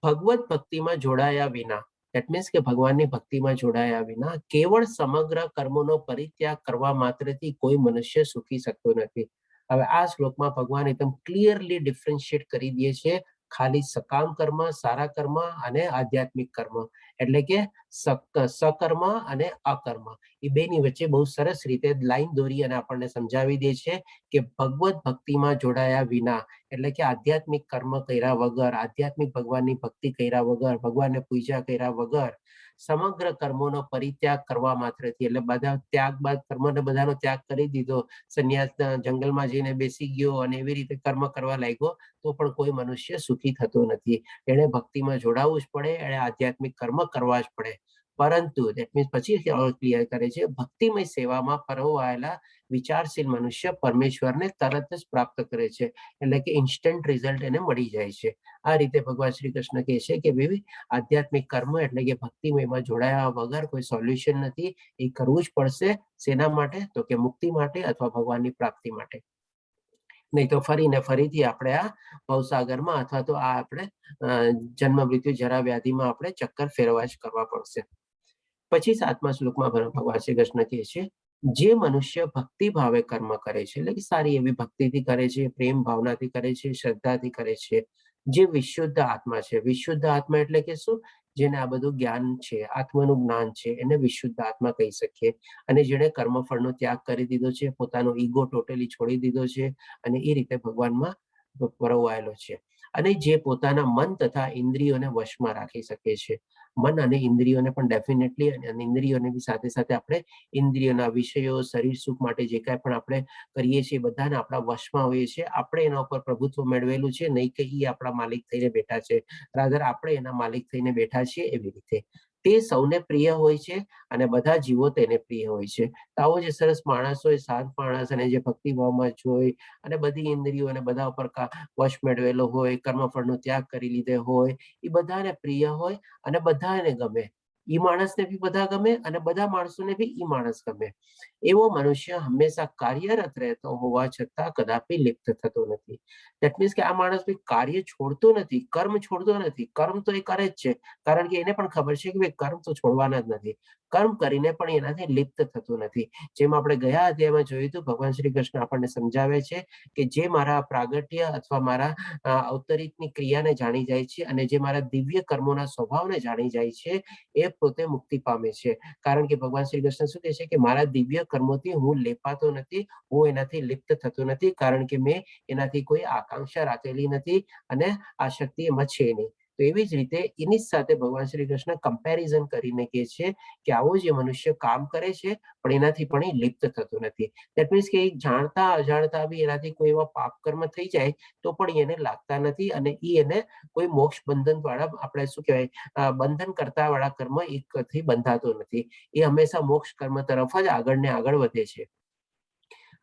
ભગવત ભક્તિમાં જોડાયા વિના, દેટ મીન્સ કે ભગવાનની ભક્તિમાં જોડાયા વિના કેવળ સમગ્ર કર્મોનો પરિત્યાગ કરવા માત્રથી કોઈ મનુષ્ય સુખી શકતો નથી. હવે આ શ્લોકમાં ભગવાન એકદમ ક્લિયરલી ડિફરન્શિએટ કરી દે છે ખાલી સકામ કર્મ, સારા કર્મ અને આધ્યાત્મિક કર્મ, એટલે કે સકર્મ અને અકર્મ, એ બેની વચ્ચે બહુ સરસ રીતે લાઈન દોરી અને આપણને સમજાવી દે છે કે ભગવત ભક્તિમાં જોડાયા વિના એટલે કે આધ્યાત્મિક કર્મ કર્યા વગર, આધ્યાત્મિક ભગવાનની ભક્તિ કર્યા વગર, ભગવાનને પૂજા કર્યા વગર સમગ્ર કર્મોનો પરિત્યાગ કરવા માત્રથી, એટલે બધા ત્યાગ બાદ કર્મને બધાનો ત્યાગ કરી દીધો, સંન્યાસ જંગલમાં જઈને બેસી ગયો અને એવી રીતે કર્મ કરવા લાગ્યો તો પણ કોઈ મનુષ્ય સુખી થતો નથી. એને ભક્તિમાં જોડાવવું જ પડે, એને આધ્યાત્મિક કર્મ કરવા જ પડે. પરંતુ દેટ મીન્સ પછી ક્લિયર કરે છે, ભક્તિમય સેવામાં પરોવાયેલા વિચારશીલ મનુષ્ય પરમેશ્વરને તરત જ પ્રાપ્ત કરે છે, એટલે કે ઇન્સ્ટન્ટ રિઝલ્ટ એને મળી જાય છે. આ રીતે ભગવાન શ્રી કૃષ્ણ કહે છે કે ભાઈ આધ્યાત્મિક કર્મ એટલે કે ભક્તિમયમાં જોડાયા વગર કોઈ સોલ્યુશન નથી, એ કરવું જ પડશે. શેના માટે? તો કે મુક્તિ માટે અથવા ભગવાનની પ્રાપ્તિ માટે. નહીં તો ફરીને ફરીથી આપણે આ ભવસાગરમાં અથવા તો આ આપણે જન્મ મૃત્યુ જરા વ્યાધિમાં આપણે ચક્કર ફેરવા જ કરવા પડશે. પછી 7મા શ્લોકમાં ભગવાન શ્રી કૃષ્ણ કહે છે, જે મનુષ્ય ભક્તિ ભાવે કર્મ કરે છે, એટલે કે સારી એવી ભક્તિથી કરે છે, પ્રેમ ભાવનાથી કરે છે, શ્રદ્ધાથી કરે છે, જે વિશુદ્ધ આત્મા છે. વિશુદ્ધ આત્મા એટલે કે શું? જેને આ બધું જ્ઞાન છે, આત્માનું જ્ઞાન છે, એને વિશુદ્ધ આત્મા કહી શકીએ. અને જેને કર્મફળનો ત્યાગ કરી દીધો છે, પોતાનો ઈગો ટોટલી છોડી દીધો છે અને એ રીતે ભગવાનમાં પરોવાયેલો છે. અને જે પોતાના મન તથા ઇન્દ્રિયોને વશમાં રાખી શકે છે. મન અને ઇન્દ્રિયોને પણ ડેફિનેટલી, અને ઇન્દ્રિયોને બી સાથે સાથે આપણે ઇન્દ્રિયોના વિષયો, શરીર સુખ માટે જે કાંઈ પણ આપણે કરીએ છીએ બધાને આપણા વશમાં હોઈએ છીએ. આપણે એના ઉપર પ્રભુત્વ મેળવેલું છે, નહીં કે એ આપણા માલિક થઈને બેઠા છે, રાધર આપણે એના માલિક થઈને બેઠા છીએ. એવી રીતે તે સૌને પ્રિય હોય છે અને બધા જીવો તેને પ્રિય હોય છે. તો આવો જે સરસ માણસ હોય, શાંત માણસ, અને જે ભક્તિભાવમાં જોઈ અને બધી ઇન્દ્રિયો અને બધા ઉપર વશ મેળવેલો હોય, કર્મફળનો ત્યાગ કરી લીધો હોય, એ બધાને પ્રિય હોય અને બધાને ગમે. ઈ માણસને બી બધા ગમે અને બધા માણસોને બી ઈ માણસ ગમે. એવો મનુષ્ય હંમેશા કાર્યરત રહેતો હોવા છતાં કદાપી લિપ્ત થતો નથી. દેટ મીન્સ કે આ માણસ બી કાર્ય છોડતો નથી, કર્મ છોડતો નથી. કર્મ તો એ કરે જ છે, કારણ કે એને પણ ખબર છે કે ભાઈ કર્મ તો છોડવાના જ નથી. કર્મ કરીને પણ એનાથી લિપ્ત થતું નથી. જેમ આપણે ગયા અધ્યાયમાં જોયું હતું, ભગવાન શ્રી કૃષ્ણ આપણને સમજાવે છે કે જે મારા પ્રાગટ્ય અથવા મારા અવતરિતની ક્રિયાને જાણી જાય છે અને જે મારા દિવ્ય કર્મોના સ્વભાવને જાણી જાય છે, એ પોતે મુક્તિ પામે છે. કારણ કે ભગવાન શ્રી કૃષ્ણ શું કહે છે કે મારા દિવ્ય કર્મોથી હું લેપાતો નથી, હું એનાથી લિપ્ત થતો નથી, કારણ કે મેં એનાથી કોઈ આકાંક્ષા રાખેલી નથી અને આસક્તિ એમાં છે નહીં. તો એવી જ રીતે એની સાથે ભગવાન શ્રી કૃષ્ણ કમ્પેરિઝન કરીને કહે છે કે આવો જે મનુષ્ય કામ કરે છે પણ એનાથી પણ એ લિપ્ત થતો નથી. દેટ મીન્સ કે જાણતા અજાણતા બી એનાથી કોઈ એવા પાપ કર્મ થઈ જાય તો પણ એને લાગતા નથી અને એને કોઈ મોક્ષ બંધન વાળા, આપણે શું કહેવાય, બંધન કરતા વાળા કર્મ એકથી બંધાતો નથી. એ હંમેશા મોક્ષ કર્મ તરફ જ આગળ ને આગળ વધે છે.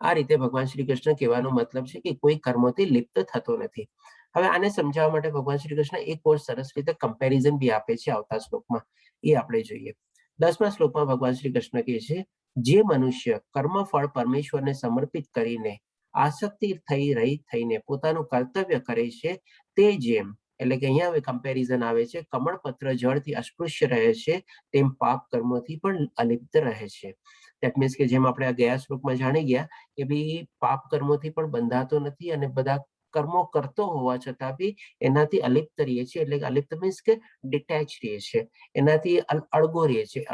આ રીતે ભગવાન શ્રી કૃષ્ણ કહેવાનો મતલબ છે કે કોઈ કર્મોથી લિપ્ત થતો નથી. હવે આને સમજાવવા માટે ભગવાન શ્રી કૃષ્ણ એક બહુ સરસ રીતે કમ્પેરિઝન બી આપે છે આવતા શ્લોકમાં. એ આપણે જોઈએ. 10મા શ્લોકમાં ભગવાન શ્રી કૃષ્ણ કહે છે, જે મનુષ્ય કર્મફળ પરમેશ્વરને સમર્પિત કરીને આસક્તિ થઈ રહિત થઈને પોતાનું કર્તવ્ય કરે છે, તે જેમ, એટલે કે અહીંયા હવે કમ્પેરિઝન આવે છે, કમળપત્ર જળથી અસ્પૃશ્ય રહે છે, તેમ પાપ કર્મોથી પણ અલિપ્ત રહે છે. દેટ મીન્સ કે જેમ આપણે આ ગયા શ્લોકમાં જાણી ગયા કે ભાઈ પાપ કર્મોથી પણ બંધાતો નથી અને બધા કર્મો કરતો હોવા છતાં બી એનાથી અલિપ્ત રહીએ છીએ. એટલે કે અલિપ્ત મીન્સ કે ડિટેચ રહીએ છે, એનાથી અળગો રહે છે.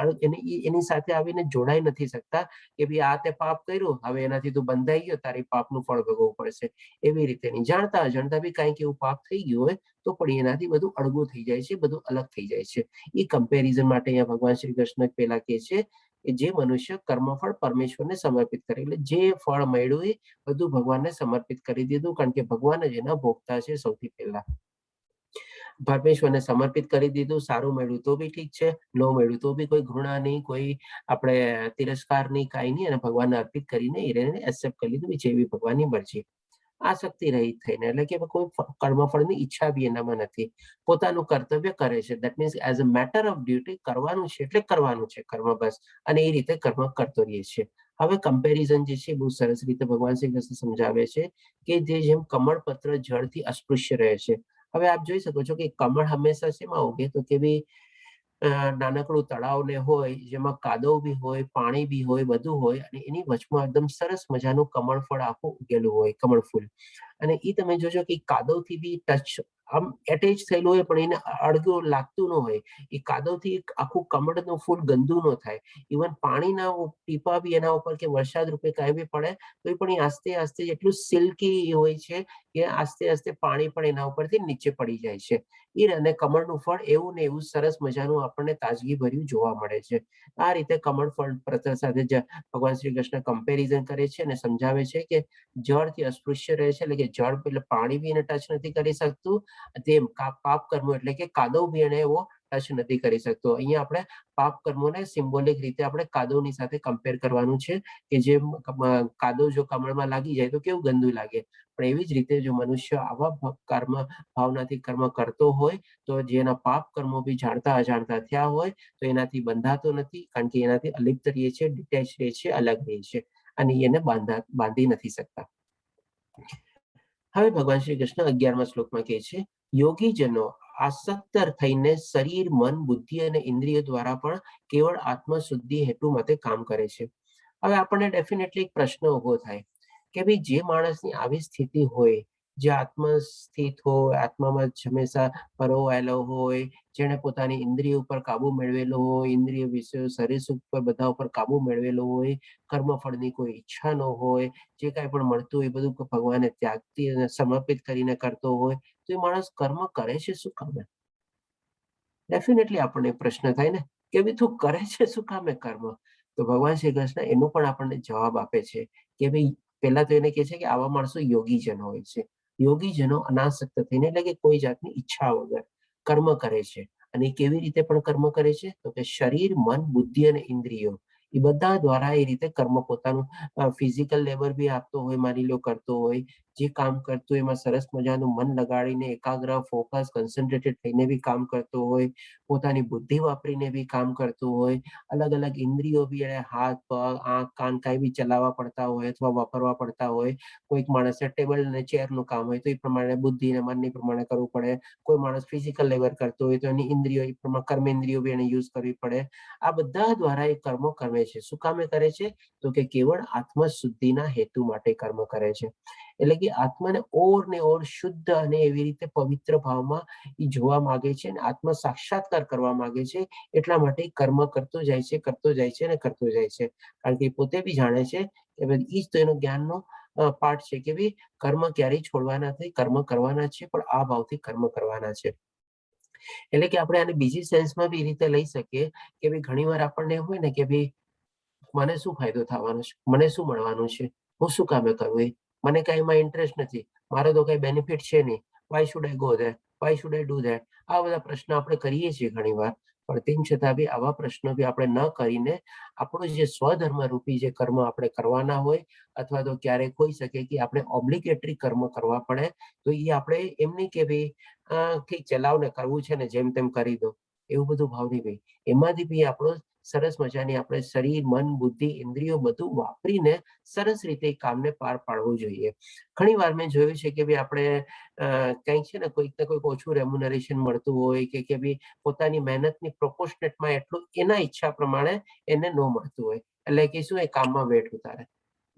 એની સાથે આવીને જોડાઈ નથી શકતા કે ભાઈ આ તે પાપ કર્યું, હવે એનાથી તું બંધાઈ ગયો, તારી પાપનું ફળ ભોગવવું પડશે. એવી રીતે નહીં. જાણતા અજાણતા બી કાંઈક એવું પાપ થઈ ગયું હોય તો પણ એનાથી બધું અળગું થઈ જાય છે, બધું અલગ થઈ જાય છે. એ કમ્પેરિઝન માટે અહીંયા ભગવાન શ્રી કૃષ્ણ પહેલા કહે છે કે જે મનુષ્ય કર્મફળ પરમેશ્વરને સમર્પિત કરે, એટલે જે ફળ મળ્યું એ બધું ભગવાનને સમર્પિત કરી દીધું, કારણ કે ભગવાન જ એના ભોગતા છે. સૌથી પહેલા પરમેશ્વરને સમર્પિત કરી દીધું. સારું મળ્યું તો બી ઠીક છે, ન મળ્યું તો બી કોઈ ઘૃણા નહીં, કોઈ આપણે તિરસ્કાર નહીં, કાંઈ નહીં, અને ભગવાનને અર્પિત કરીને એને એક્સેપ્ટ કરી લીધું, જેવી ભગવાનની મરજી. આસક્તિ રહિત થઈને, એટલે કે કોઈ કર્મફળની ઈચ્છા બી એનામાં નથી, પોતાનું કર્તવ્ય કરે છે. That means as a matter of duty કરવાનું છે એટલે કરવાનું છે કર્મ, બસ. અને એ રીતે કર્મ કરતો રહીએ છે. હવે કમ્પેરિઝન જે છે બહુ સરસ રીતે ભગવાન શ્રી કૃષ્ણ સમજાવે છે કે જે જેમ કમળપત્ર જળથી અસ્પૃશ્ય રહે છે. હવે આપ જોઈ શકો છો કે કમળ હંમેશા શેમાં ઉગે, તો કે ભાઈ નાનકડું તળાવ ને હોય, જેમાં કાદવ બી હોય, પાણી બી હોય, બધું હોય, અને એની વચમાં એકદમ સરસ મજાનું કમળ ફળ આખું ઉગેલું હોય, કમળ ફૂલ. અને એ તમે જોજો કે કાદવથી બી ટચ આમ એટેચ થયેલું હોય પણ એને અડગું લાગતું ન હોય. એ કાદવથી આખું કમળનું ફૂલ ગંદુ ન થાય. ઇવન પાણીના ટીપા બી એના ઉપર કે વરસાદ રૂપે કાંઈ બી પડે તો એ પણ એ આસ્તે આસ્તે એટલું સિલ્કી હોય છે કે આસ્તે આસ્તે પાણી પણ એના ઉપરથી નીચે પડી જાય છે. એ અને કમળનું ફળ એવું ને એવું સરસ મજાનું આપણને તાજગી ભર્યું જોવા મળે છે. આ રીતે કમળ ફળ પ્રત્યે સાથે ભગવાન શ્રી કૃષ્ણ કમ્પેરિઝન કરે છે અને સમજાવે છે કે જળથી અસ્પૃશ્ય રહે છે, એટલે કે જળ એટલે પાણી બી એને ટચ નથી કરી શકતું, તેમ પાપ કર્મો એટલે કે કાદવ બી એને એવો ટચ નથી કરી શકતો. અહીંયા આપણે પાપ કર્મોને સિમ્બોલિક રીતે આપણે કાદવની સાથે કમ્પેર કરવાનું છે કે જે કાદવ જો કમળમાં લાગી જાય તો કેવું ગંદુ લાગે. પણ એવી જ રીતે જો મનુષ્ય આવા કર્મ ભાવનાથી કર્મ કરતો હોય તો જેના પાપ કર્મો બી જાણતા અજાણતા થયા હોય તો એનાથી બંધાતો નથી, કારણ કે એનાથી અલિપ્ત રહીએ છે, ડિટેચ રહે છે, અલગ રહે છે, અને એને બાંધી નથી શકતા. હવે ભગવાન શ્રી કૃષ્ણ 11મા શ્લોકમાં કહે છે, યોગીજનો આસક્ત થઈને શરીર, મન, બુદ્ધિ અને ઇન્દ્રિયો દ્વારા પણ કેવળ આત્મશુદ્ધિ હેતુ માટે કામ કરે છે. હવે આપણને ડેફિનેટલી એક પ્રશ્ન ઉભો થાય કે ભાઈ જે માણસની આવી સ્થિતિ હોય, જે આત્મસ્થિત હોય, આત્મામાં હંમેશા પરોવાયેલો હોય, જેણે પોતાની ઇન્દ્રિય ઉપર કાબુ મેળવેલો હોય, ઇન્દ્રિય વિષયો શરીર સુખ પર બધા ઉપર કાબુ મેળવેલો હોય, કર્મફળની કોઈ ઈચ્છા ન હોય, જે કાંઈ પણ મળતું હોય એ બધું ભગવાનને ત્યાગથી અને સમર્પિત કરીને કરતો હોય, તો એ માણસ કર્મ કરે છે શું કામે? ડેફિનેટલી આપણને પ્રશ્ન થાય ને કે ભાઈ તું કરે છે શું કામે કર્મ? તો ભગવાન શ્રી કૃષ્ણ એનો પણ આપણને જવાબ આપે છે કે ભાઈ પહેલા તો એને કહે છે કે આવા માણસો યોગીજનો હોય છે. યોગીજનો અનાસક્ત થઈને એટલે કે કોઈ જાતની ઈચ્છા વગર કર્મ કરે છે. અને એ કેવી રીતે પણ કર્મ કરે છે? તો કે શરીર, મન, બુદ્ધિ અને ઇન્દ્રિયો એ બધા દ્વારા એ રીતે કર્મ પોતાનું ફિઝિકલ લેબર બી આપતો હોય, માની લો કરતો હોય, જે કામ કરતો હોય એમાં સરસ મજાનું મન લગાડીને એકાગ્ર, ફોકસ, કન્સન્ટ્રેટેડ થઈને બી કામ કરતો હોય, પોતાની બુદ્ધિ વાપરીને બી કામ કરતું હોય, અલગ અલગ ઇન્દ્રિયો બી એને હાથ, પગ, આંખ, કાન કાંઈ બી ચલાવવા પડતા હોય અથવા વાપરવા પડતા હોય. કોઈક માણસે ટેબલ અને ચેરનું કામ હોય તો એ પ્રમાણે બુદ્ધિ અને મનની પ્રમાણે કરવું પડે. કોઈ માણસ ફિઝિકલ લેબર કરતો હોય તો એની ઇન્દ્રિયો એ પ્રમાણે કર્મેન્દ્રિયો બી એને યુઝ કરવી પડે. આ બધા દ્વારા એ કર્મો કરે છે. શું કામે કરે છે? તો કે કેવળ આત્મશુદ્ધિના હેતુ માટે કર્મ કરે છે. એટલે કે આત્માને ઓર ને ઓર શુદ્ધ અને એવી રીતે પવિત્ર ભાવમાં એ જોવા માંગે છે અને આત્મ સાક્ષાત્કાર કરવા માંગે છે. એટલા માટે કર્મ કરતો જાય છે, કરતો જાય છે અને કરતો જાય છે. કારણ કે પોતે બી જાણે છે કે ભાઈ ઈ જ તો એનો જ્ઞાનનો પાઠ છે કે ભાઈ કર્મ ક્યારેય છોડવાના નથી, કર્મ કરવાના છે, પણ આ ભાવથી કર્મ કરવાના છે. એટલે કે આપણે આને બીજી સેન્સમાં બી એ રીતે લઈ શકીએ કે ભાઈ ઘણીવાર આપણને એવું હોય ને કે ભાઈ મને શું ફાયદો થવાનો છે? મને શું મળવાનું છે? હું શું કામે કરવું? મને કાંઈ એમાં ઇન્ટરેસ્ટ નથી. મારો તો કાંઈ બેનિફિટ છે નહીં. Why should I go there? Why should I do that? આ બધા પ્રશ્ન આપણે કરીએ છીએ ઘણીવાર. પણ તેમ છતાં બી આવા પ્રશ્નો બી આપણે ન કરીને આપણું જે સ્વધર્મ રૂપી જે કર્મ આપણે કરવાના હોય અથવા તો ક્યારેક હોઈ શકે કે આપણે ઓબ્લિગેટરી કર્મ કરવા પડે તો એ આપણે એમ નહીં કે ભાઈ ઠીક છે લાવ ને કરવું છે ને જેમ તેમ કરી દો. એવું બધું ભાવ નહીં ભાઈ. એમાંથી બી આપણો સરસ મજાની આપણે શરીર, મન, બુદ્ધિ, ઇન્દ્રિયો બધું વાપરીને સરસ રીતે એ કામને પાર પાડવું જોઈએ. ઘણીવાર મેં જોયું છે કે ભાઈ આપણે કંઈક છે ને કોઈકને કોઈક ઓછું રેમ્યુનરેશન મળતું હોય કે ભાઈ પોતાની મહેનતની પ્રોપોર્શનેટમાં એટલું એના ઈચ્છા પ્રમાણે એને ન મળતું હોય. એટલે કે શું એ કામમાં વેઠ ઉતારે.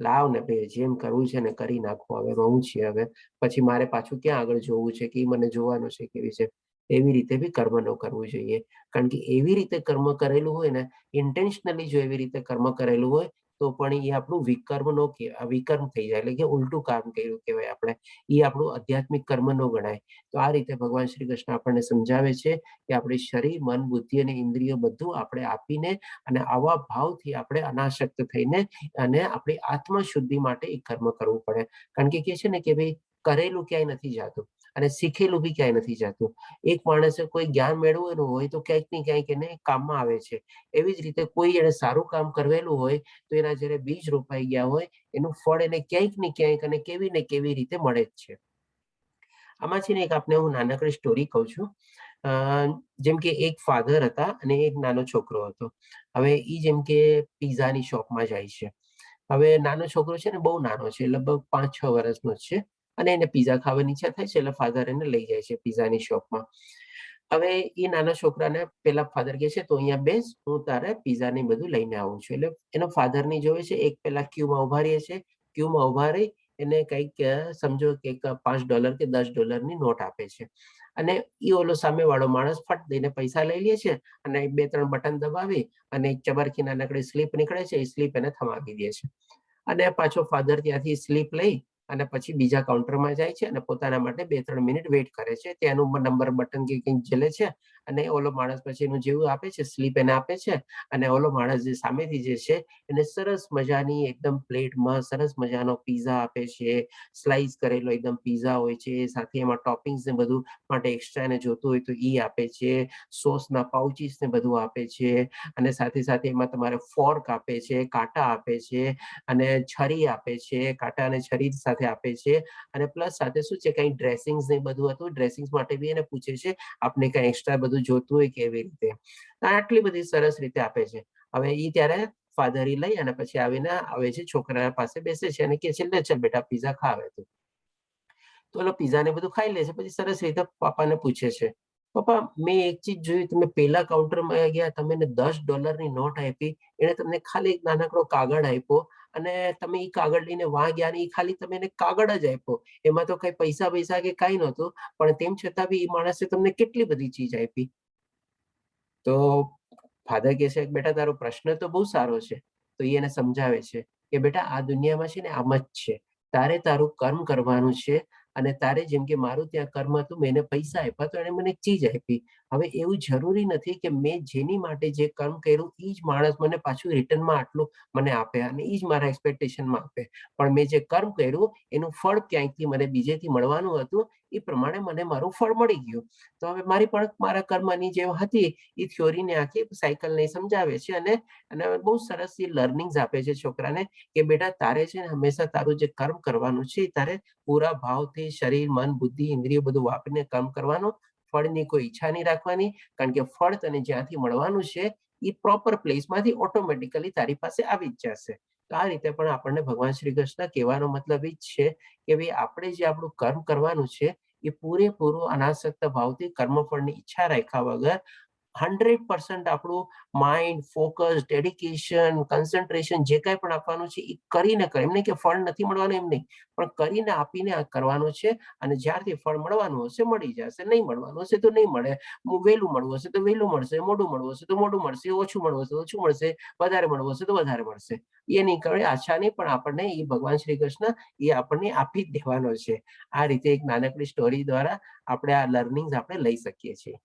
લાવ ને ભાઈ જેમ કરવું છે ને કરી નાખો. હવે હું છે હવે પછી મારે પાછું ક્યાં આગળ જોવું છે કે મને જોવાનું છે કેવી છે. એવી રીતે બી કર્મ ન કરવું જોઈએ. કારણ કે એવી રીતે કર્મ કરેલું હોય ને ઇન્ટેન્શનલી જો એવી રીતે કર્મ કરેલું હોય તો પણ એ આપણું વિકર્મ નો વિકર્મ થઈ જાય. એટલે કે ઉલટું કામ કર્યું કહેવાય આપણે. એ આપણું આધ્યાત્મિક કર્મ ન ગણાય. તો આ રીતે ભગવાન શ્રી કૃષ્ણ આપણને સમજાવે છે કે આપણે શરીર, મન, બુદ્ધિ અને ઇન્દ્રિયો બધું આપણે આપીને અને આવા ભાવથી આપણે અનાસક્ત થઈને અને આપણી આત્મશુદ્ધિ માટે એ કર્મ કરવું પડે. કારણ કે છે ને કે ભાઈ કરેલું ક્યાંય નથી જાતું અને શીખેલું બી ક્યાંય નથી જાતું. એક માણસે કોઈ જ્ઞાન મેળવેલું હોય તો ક્યાંક ને ક્યાંક એને કામમાં આવે છે. એવી જ રીતે કોઈ એને સારું કામ કરેલું હોય તો એના જ્યારે બીજ રોપાઈ ગયા હોય એનું ફળ એને ક્યાંક ને ક્યાંક અને કેવી ને કેવી રીતે મળે જ છે. આમાં છે ને એક આપને હું નાનકડી સ્ટોરી કહું છું. જેમ કે એક ફાધર હતા અને એક નાનો છોકરો હતો. હવે ઈ જેમ કે પીઝાની શોપમાં જાય છે. હવે નાનો છોકરો છે ને બહુ નાનો છે, લગભગ 5-6 વર્ષનો જ છે અને એને પીઝા ખાવાની ઈચ્છા થાય છે એટલે ફાધર એને લઈ જાય છે પીઝાની શોપમાં. હવે એ નાના છોકરાને પેલા ફાધર કહે છે તો અહીંયા બેસ, હું તારે પીઝા ને બધું લઈને આવું છું. એટલે એનો ફાધર ની જોવે છે, એક પેલા ક્યુમાં ઉભા રહે છે. ક્યુમાં ઉભા રહી એને કંઈક સમજો કે $5 કે $10 નોટ આપે છે. અને એ ઓલો સામેવાળો માણસ ફટ દઈને પૈસા લઈ લે છે અને 2-3 બટન દબાવી અને એક ચબરખી નાનકડી સ્લીપ નીકળે છે, એ સ્લીપ એને થમાવી દે છે. અને પાછો ફાધર ત્યાંથી સ્લીપ લઈ અને પછી બીજા કાઉન્ટરમાં જાય છે અને પોતાના માટે 2-3 મિનિટ વેઇટ કરે છે. ત્યાંનું નંબર બટન કે કંઈક ઝીલે છે અને ઓલો માણસ પછી એનું જેવું આપે છે, સ્લીપ એને આપે છે અને ઓલો માણસ જે સામેથી જે છે એને સરસ મજાની એકદમ પ્લેટમાં સરસ મજાનો પીઝા આપે છે. સ્લાઈસ કરેલો એકદમ પીઝા હોય છે, સાથે એમાં ટોપિંગ્સ ને બધું માટે એક્સ્ટ્રા એને જોતું હોય તો ઈ આપે છે. સોસના પાઉચીસ ને બધું આપે છે અને સાથે સાથે એમાં તમારે ફોર્ક આપે છે, કાંટા આપે છે અને છરી આપે છે. કાંટા અને છરી સાથે આપે છે અને પ્લસ સાથે શું છે કંઈ ડ્રેસિંગ્સ ને બધું હતું, ડ્રેસિંગ્સ માટે બી એને પૂછે છે આપને કંઈ એક્સ્ટ્રા બધું જોતું હોય કેવી રીતે. આટલી બધી સરસ રીતે આપે છે. હવે ઈ ત્યારે ફાધર લઈ અને પછી આવીને આવે છે છોકરા પાસે બેસે છે અને કે છે લે ચલ બેટા પીઝા ખા હવે તું. તો ઓલો પીઝા ને બધું ખાઈ લે છે. પછી સરસ રીતે પપ્પાને પૂછે છે, પપ્પા મેં એક ચીજ જોઈ, તમે પેલા કાઉન્ટરમાં ગયા તમે એને $10 ની નોટ આપી, એને તમને ખાલી એક નાનકડો કાગળ આપ્યો અને તમે એ કાગળ લઈને વાં ગયા ને એ ખાલી તમે એને કાગળ જ આપ્યો, એમાં તો કઈ પૈસા કે કઈ નહોતું, પણ તેમ છતાં બી એ માણસે તમને કેટલી બધી ચીજ આપી. તો ફાધર કહે છે બેટા તારો પ્રશ્ન તો બહુ સારો છે. તો એ એને સમજાવે છે કે બેટા આ દુનિયામાં છે ને આમ જ છે, તારે તારું કર્મ કરવાનું છે, અને તારે જેમ કે મારું ત્યાં કર્મ હતું, મેં એને પૈસા આપ્યા તો એને મને એક ચીજ આપી. હવે એવું જરૂરી નથી કે મેં જેની માટે જે કર્મ કર્યું એ જ માણસ મને પાછું રિટર્નમાં આટલું મને આપે અને એ જ મારા એક્સપેક્ટેશનમાં આપે, પણ મેં જે કર્મ કર્યું એનું ફળ ક્યાંયથી મને બીજેથી મળવાનું હતું, એ પ્રમાણે મને મારું ફળ મળી ગયું. તો હવે મારી પણ મારા કર્મની જે હતી એ થિયોરીને આખી સાયકલને સમજાવે છે, અને બહુ સરસ એ લર્નિંગ્સ આપે છે છોકરાને કે બેટા તારે છે ને હંમેશા તારું જે કર્મ કરવાનું છે એ તારે પૂરા ભાવથી શરીર, મન, બુદ્ધિ, ઇન્દ્રિયો બધું વાપરીને કર્મ કરવાનું. ફળની કોઈ ઈચ્છા નહીં રાખવાની, કારણ કે ફળ તને જ્યાંથી મળવાનું છે એ પ્રોપર પ્લેસમાંથી ઓટોમેટિકલી તારી પાસે આવી જ જશે. તો આ રીતે પણ આપણને ભગવાન શ્રી કૃષ્ણ કહેવાનો મતલબ એ જ છે કે ભાઈ આપણે જે આપણું કર્મ કરવાનું છે એ પૂરેપૂરું અનાસક્ત ભાવથી કર્મફળની ઈચ્છા રાખ્યા વગર 100% આપણું માઇન્ડ, ફોકસ, ડેડિકેશન, કન્સન્ટ્રેશન જે કાંઈ પણ આપવાનું છે એ કરીને કરે. એમ નહીં કે ફળ નથી મળવાનું એમ નહીં, પણ કરીને આપીને આ કરવાનું છે, અને જ્યારથી ફળ મળવાનું હશે મળી જશે, નહીં મળવાનું હશે તો નહીં મળે. વહેલું મળવું હશે તો વહેલું મળશે, મોડું મળવું હશે તો મોડું મળશે, ઓછું મળવું હશે તો ઓછું મળશે, વધારે મળવું હશે તો વધારે મળશે. એ નહીં કરે આશા નહીં, પણ આપણને એ ભગવાન શ્રી કૃષ્ણ એ આપણને આપી જ દેવાનો છે. આ રીતે એક નાનકડી સ્ટોરી દ્વારા આપણે આ લર્નિંગ્સ આપણે લઈ શકીએ છીએ.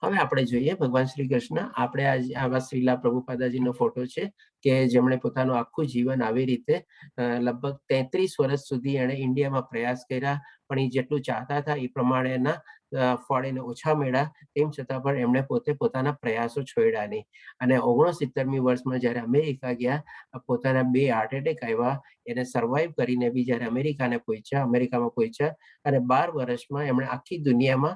હવે આપણે જોઈએ ભગવાન શ્રી કૃષ્ણ, આપણે આવા શ્રીલા પ્રભુપાદાજીનો ફોટો છે કે જેમણે પોતાનું આખું જીવન આવી રીતે લગભગ 33 વર્ષ સુધી એણે ઇન્ડિયામાં પ્રયાસ કર્યા, પણ એ જેટલું ચાહતા હતા એ પ્રમાણેના ફળ એને ઓછા મળ્યા. તેમ છતાં પણ એમણે પોતે પોતાના પ્રયાસો છોડ્યા નહીં, અને 69મી વર્ષમાં જ્યારે અમેરિકા ગયા, પોતાના 2 હાર્ટ એટેક આવ્યા, એને સર્વાઈવ કરીને બી જ્યારે અમેરિકામાં પહોંચ્યા, અને 12 વર્ષમાં એમણે આખી દુનિયામાં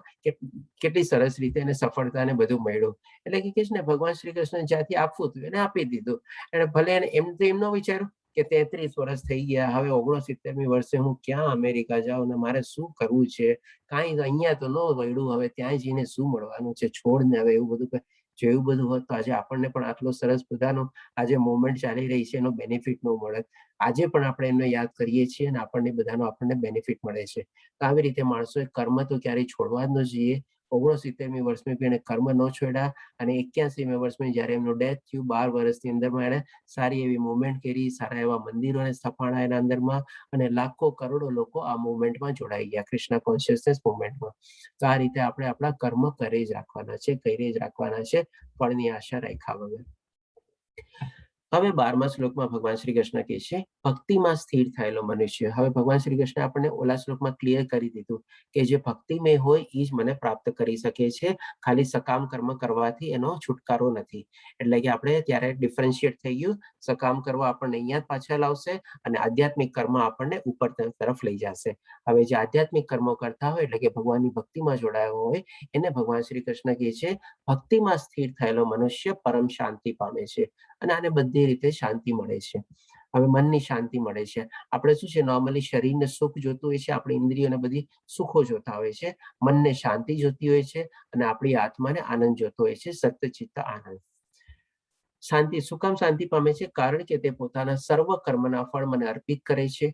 કેટલી સરસ રીતે એને સફળતાને બધું મળ્યું. એટલે કે છે ને ભગવાન શ્રી કૃષ્ણ જ્યાંથી આપવું હતું એને આપી દીધું. એને ભલે એમ તો એમ ન વિચાર્યું કે 33 વર્ષ થઈ ગયા, હવે 69મી વર્ષે હું ક્યાં અમેરિકા જાઉં ને મારે શું કરવું છે, કાંઈ અહીંયા તો ન વળ્યું, હવે ત્યાં જઈને શું મળવાનું છે, છોડ ને. હવે એવું બધું જેવું બધું હોત તો આજે આપણને પણ આટલો સરસ બધાનો આજે મુવમેન્ટ ચાલી રહી છે એનો બેનિફિટ ન મળે. આજે પણ આપણે એમને યાદ કરીએ છીએ અને આપણને બેનિફિટ મળે છે. તો આવી રીતે માણસોએ કર્મ તો ક્યારેય છોડવા જ ન જોઈએ. 69મી વર્ષમાં પણ એને કર્મ ન છોડ્યા, અને 81મી વર્ષમાં જ્યારે એમનું ડેથ થયું, 12 વર્ષની અંદરમાં એને સારી એવી મુવમેન્ટ કરી, સારા એવા મંદિરોને સ્થપાણા એના અંદરમાં, અને લાખો કરોડો લોકો આ મુવમેન્ટમાં જોડાઈ ગયા, કૃષ્ણ કોન્શિયસનેસ મુવમેન્ટમાં. તો આ રીતે આપણે આપણા કર્મ કરી જ રાખવાના છે, ફળની આશા રાખ્યા વગર. હવે 12મા શ્લોકમાં ભગવાન શ્રી કૃષ્ણ કહે છે ભક્તિમાં સ્થિર થયેલો મનુષ્ય. હવે ભગવાન શ્રી કૃષ્ણ આપણને ઓલા શ્લોકમાં ક્લિયર કરી દીધું કે જે ભક્તિમય હોય એ જ મને પ્રાપ્ત કરી શકે છે, ખાલી સકામ કર્મ કરવાથી એનો છુટકારો નથી. એટલે કે આપણે ત્યારે ડિફરન્શિએટ થઈ ગયું, સકામ કર્મ આપણને અહીંયા પાછા લાવશે, અને આધ્યાત્મિક કર્મ આપણને ઉપર તરફ લઈ જશે. હવે જે આધ્યાત્મિક કર્મો કરતા હોય એટલે કે ભગવાનની ભક્તિમાં જોડાયો હોય એને ભગવાન શ્રી કૃષ્ણ કહે છે ભક્તિમાં સ્થિર થયેલો મનુષ્ય પરમ શાંતિ પામે છે, અને આને બધી રીતે શાંતિ મળે છે. હવે મનની શાંતિ મળે છે. આપણે શું છે નોર્મલી શરીરને સુખ જોતું હોય છે, આપણી ઇન્દ્રિયોને બધી સુખો જોતા હોય છે, મનને શાંતિ જોતી હોય છે, અને આપણી આત્માને આનંદ જોતો હોય છે, સત્યચિત્ત આનંદ. શાંતિ શું કામ શાંતિ પામે છે? કારણ કે તે પોતાના સર્વ કર્મના ફળ મને અર્પિત કરે છે.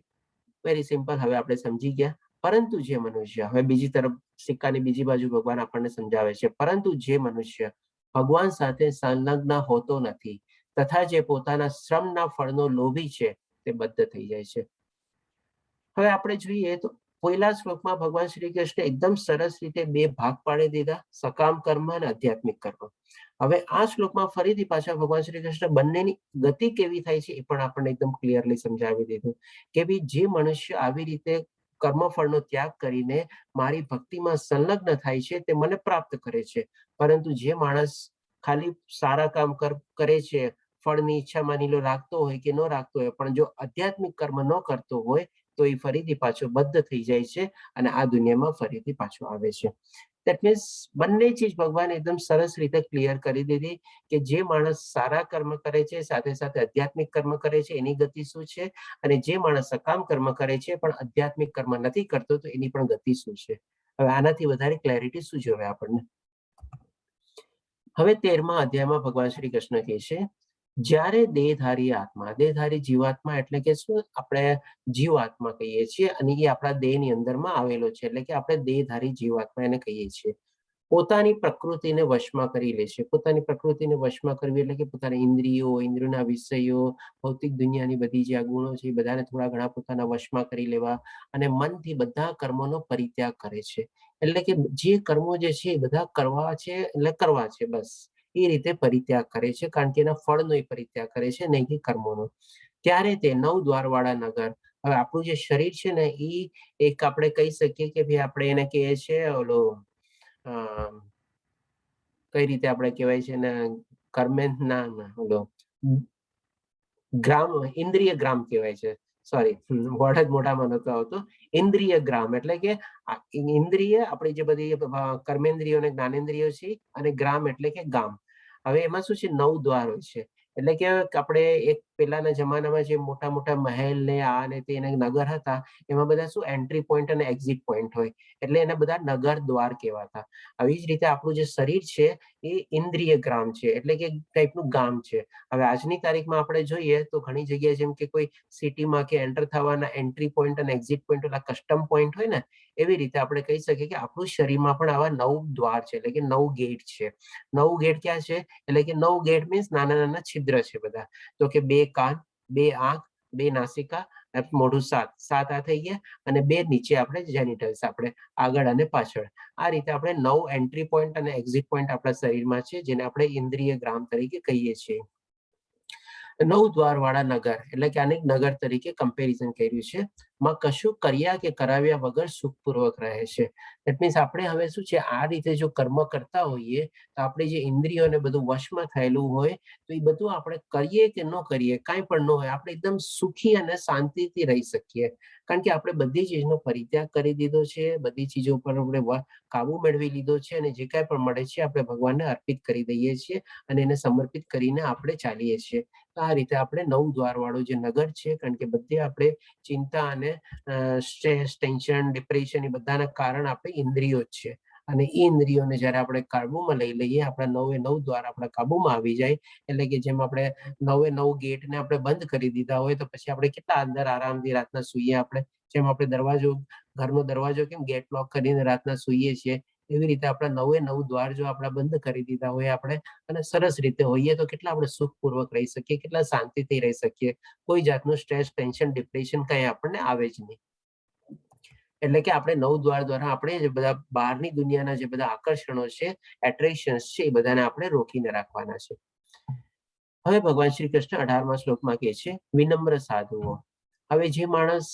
વેરી સિમ્પલ, હવે આપણે સમજી ગયા. પરંતુ જે મનુષ્ય, હવે બીજી તરફ સિક્કાની બીજી બાજુ ભગવાન આપણને સમજાવે છે, પરંતુ જે મનુષ્ય ભગવાન સાથે સંલગ્ન હોતો નથી તથા જે પોતાના શ્રમના ફળનો લોભી છે તે બદ્ધ થઈ જાય છે. હવે આપણે જોઈએ તો પહેલા શ્લોકમાં ભગવાન શ્રી કૃષ્ણ એકદમ સરસ રીતે 2 ભાગ પાડી દીધા, સકામ કર્મ અને આધ્યાત્મિક કર્મ. હવે આ શ્લોકમાં ફરીથી પાછા ભગવાન શ્રી કૃષ્ણ બંનેની ગતિ કેવી થાય છે એ પણ આપણને એકદમ ક્લિયરલી સમજાવી દીધું કે ભાઈ જે મનુષ્ય આવી રીતે કર્મફળનો ત્યાગ કરીને મારી ભક્તિમાં સંલગ્ન થાય છે તે મને પ્રાપ્ત કરે છે, પરંતુ જે માણસ ખાલી સારા કામ કરે છે, ફળની ઈચ્છા માની લો રાખતો હોય કે ન રાખતો હોય, પણ જો આધ્યાત્મિક કર્મ ન કરતો હોય તો એ ફરીથી પાછો બદ્ધ થઈ જાય છે, અને આ દુનિયામાં ફરીથી પાછો આવે છે. દેટ મીન્સ બંને ચીજ ભગવાન એકદમ સરસ રીતે ક્લિયર કરી દીધી કે જે માણસ સારા કર્મ કરે છે સાથે સાથે આધ્યાત્મિક કર્મ કરે છે એની ગતિ શું છે, અને જે માણસ સકામ કર્મ કરે છે પણ આધ્યાત્મિક કર્મ નથી કરતો તો એની પણ ગતિ શું છે. હવે આનાથી વધારે ક્લેરિટી શું જોવે આપણને? હવે 13મા અધ્યાયમાં ભગવાન શ્રી કૃષ્ણ કહે છે જ્યારે દેહધારી આત્મા, દેહધારી જીવાત્મા એટલે કે શું, આપણે જીવાત્મા કહીએ છીએ અને એ આપણા દેહની અંદરમાં આવેલો છે, એટલે કે આપણે દેહધારી જીવાત્મા એને કહીએ છીએ. પોતાની પ્રકૃતિને વશમાં કરી લે છે. પોતાની પ્રકૃતિને વશમાં કરવી એટલે કે પોતાના ઇન્દ્રિયો, ઇન્દ્રિયોના વિષયો, ભૌતિક દુનિયાની બધી જે આ ગુણો છે એ બધાને થોડા ઘણા પોતાના વશમાં કરી લેવા અને મનથી બધા કર્મોનો પરિત્યાગ કરે છે. એટલે કે જે કર્મો જે છે એ બધા કરવા છે એટલે કરવા છે, બસ એ રીતે પરિત્યાગ કરે છે, કારણ કે એના ફળનો એ પરિત્યાગ કરે છે, નહીં કે કર્મોનો. ત્યારે તે નવ દ્વારવાળા નગર, હવે આપણું જે શરીર છે ને એ એક આપણે કહી શકીએ કે ભાઈ આપણે એને કહીએ છીએ ઓલો કઈ રીતે આપણે કહેવાય છે ને, કર્મેન ના ના ઓલો ગ્રામ, ઇન્દ્રિય ગ્રામ કહેવાય છે. સોરી, વર્ડ જ મોઢામાં નતો આવતો. ઇન્દ્રિય ગ્રામ એટલે કે ઇન્દ્રિય આપણી જે બધી કર્મેન્દ્રિયો અને જ્ઞાનેન્દ્રિયો છે, અને ગ્રામ એટલે કે ગામ. હવે એમાં શું છે, 9 દ્વાર હોય છે. એટલે કે આપણે એક પેલાના જમાનામાં જે મોટા મોટા મહેલ ને આ ને તે નગર હતા, એમાં બધા શું એન્ટ્રી પોઈન્ટ અને એક્ઝિટ પોઈન્ટ હોય, એટલે એને બધા નગર દ્વાર કહેવાતા. આવી જ રીતે આપણું જે શરીર છે એ ઇન્દ્રિય ગ્રામ છે, એટલે કે ટાઈપનું ગામ છે. હવે આજની તારીખમાં આપણે જોઈએ તો ઘણી જગ્યાએ જેમ કે કોઈ સિટીમાં કે એન્ટર થવાના એન્ટ્રી પોઈન્ટ અને એક્ઝિટ પોઈન્ટ, ઓલા કસ્ટમ પોઈન્ટ હોય ને, એવી રીતે આપણે કહી શકીએ કે આપણું શરીરમાં પણ આવા 9 દ્વાર છે, એટલે કે 9 ગેટ છે. 9 ગેટ ક્યાં છે, એટલે કે 9 ગેટ મીન્સ નાના નાના છિદ્ર છે બધા. તો કે 2 કાન, 2 આંખ, 2 નાસિકા, મોઢું 7 આ થઈ ગયા, અને 2 નીચે આપણે જેનિટલ્સ, આપણે આગળ અને પાછળ. આ રીતે આપણે 9 એન્ટ્રી પોઈન્ટ અને એક્ઝિટ પોઈન્ટ આપણા શરીરમાં છે, જેને આપણે ઇન્દ્રિય ગ્રામ તરીકે કહીએ છીએ. 9 દ્વાર વાળા નગર એટલે કે આને નગર તરીકે કમ્પેરિઝન કર્યું છે. માં કશું કર્યા કે કરાવ્યા વગર સુખપૂર્વક રહે છે. ધેટ મીન્સ આપણે હવે શું છે, આ રીતે જો કર્મ કરતા હોઈએ તો આપણે જે ઇન્દ્રિયોને બધું વશમાં થયેલું હોય, તો એ બધું આપણે કરીએ કે ન કરીએ, કાંઈ પણ ન હોય, આપણે એકદમ સુખી અને શાંતિથી રહી શકીએ. કારણ કે આપણે બધી ચીજનો પરિત્યાગ કરી દીધો છે, બધી ચીજો પર આપણે કાબુ મેળવી લીધો છે, અને જે કાંઈ પણ મળે છે આપણે ભગવાનને અર્પિત કરી દઈએ છીએ અને એને સમર્પિત કરીને આપણે ચાલીએ છીએ. તો આ રીતે આપણે 9 દ્વાર વાળું જે નગર છે, કારણ કે બધે આપણે ચિંતા અને સ્ટ્રેસ, ટેન્શન, ડિપ્રેશન એ બધાના કારણ આપણે ઇન્દ્રિયો જ છે. અને એ ઇન્દ્રિયોને જ્યારે આપણે કાબુમાં લઈ લઈએ, આપણા 9 દ્વાર આપણા કાબુમાં આવી જાય, એટલે કે જેમ આપણે 9 ગેટને આપણે બંધ કરી દીધા હોય, તો પછી આપણે કેટલા અંદર આરામથી રાતના સૂઈએ. આપણે જેમ આપણે દરવાજો, ઘરનો દરવાજો કેમ ગેટ લોક કરીને રાતના સૂઈએ છીએ, એવી રીતે આપણા 9 દ્વાર જો આપણે બંધ કરી દીધા હોય આપણે, અને સરસ રીતે હોઈએ, તો કેટલા આપણે સુખપૂર્વક રહી શકીએ, કેટલા શાંતિથી રહી શકીએ. કોઈ જાતનું સ્ટ્રેસ, ટેન્શન, ડિપ્રેશન કઈ આપણને આવે જ નહીં. એટલે કે આપણે 9 દ્વાર દ્વારા આપણે જે બધા બહારની દુનિયાના જે બધા આકર્ષણો છે, એટ્રેક્શન્સ છે, એ બધાને આપણે રોકીને રાખવાના છે. હવે ભગવાન શ્રી કૃષ્ણ 18મા શ્લોકમાં કહે છે, વિનમ્ર સાધુઓ. હવે જે માણસ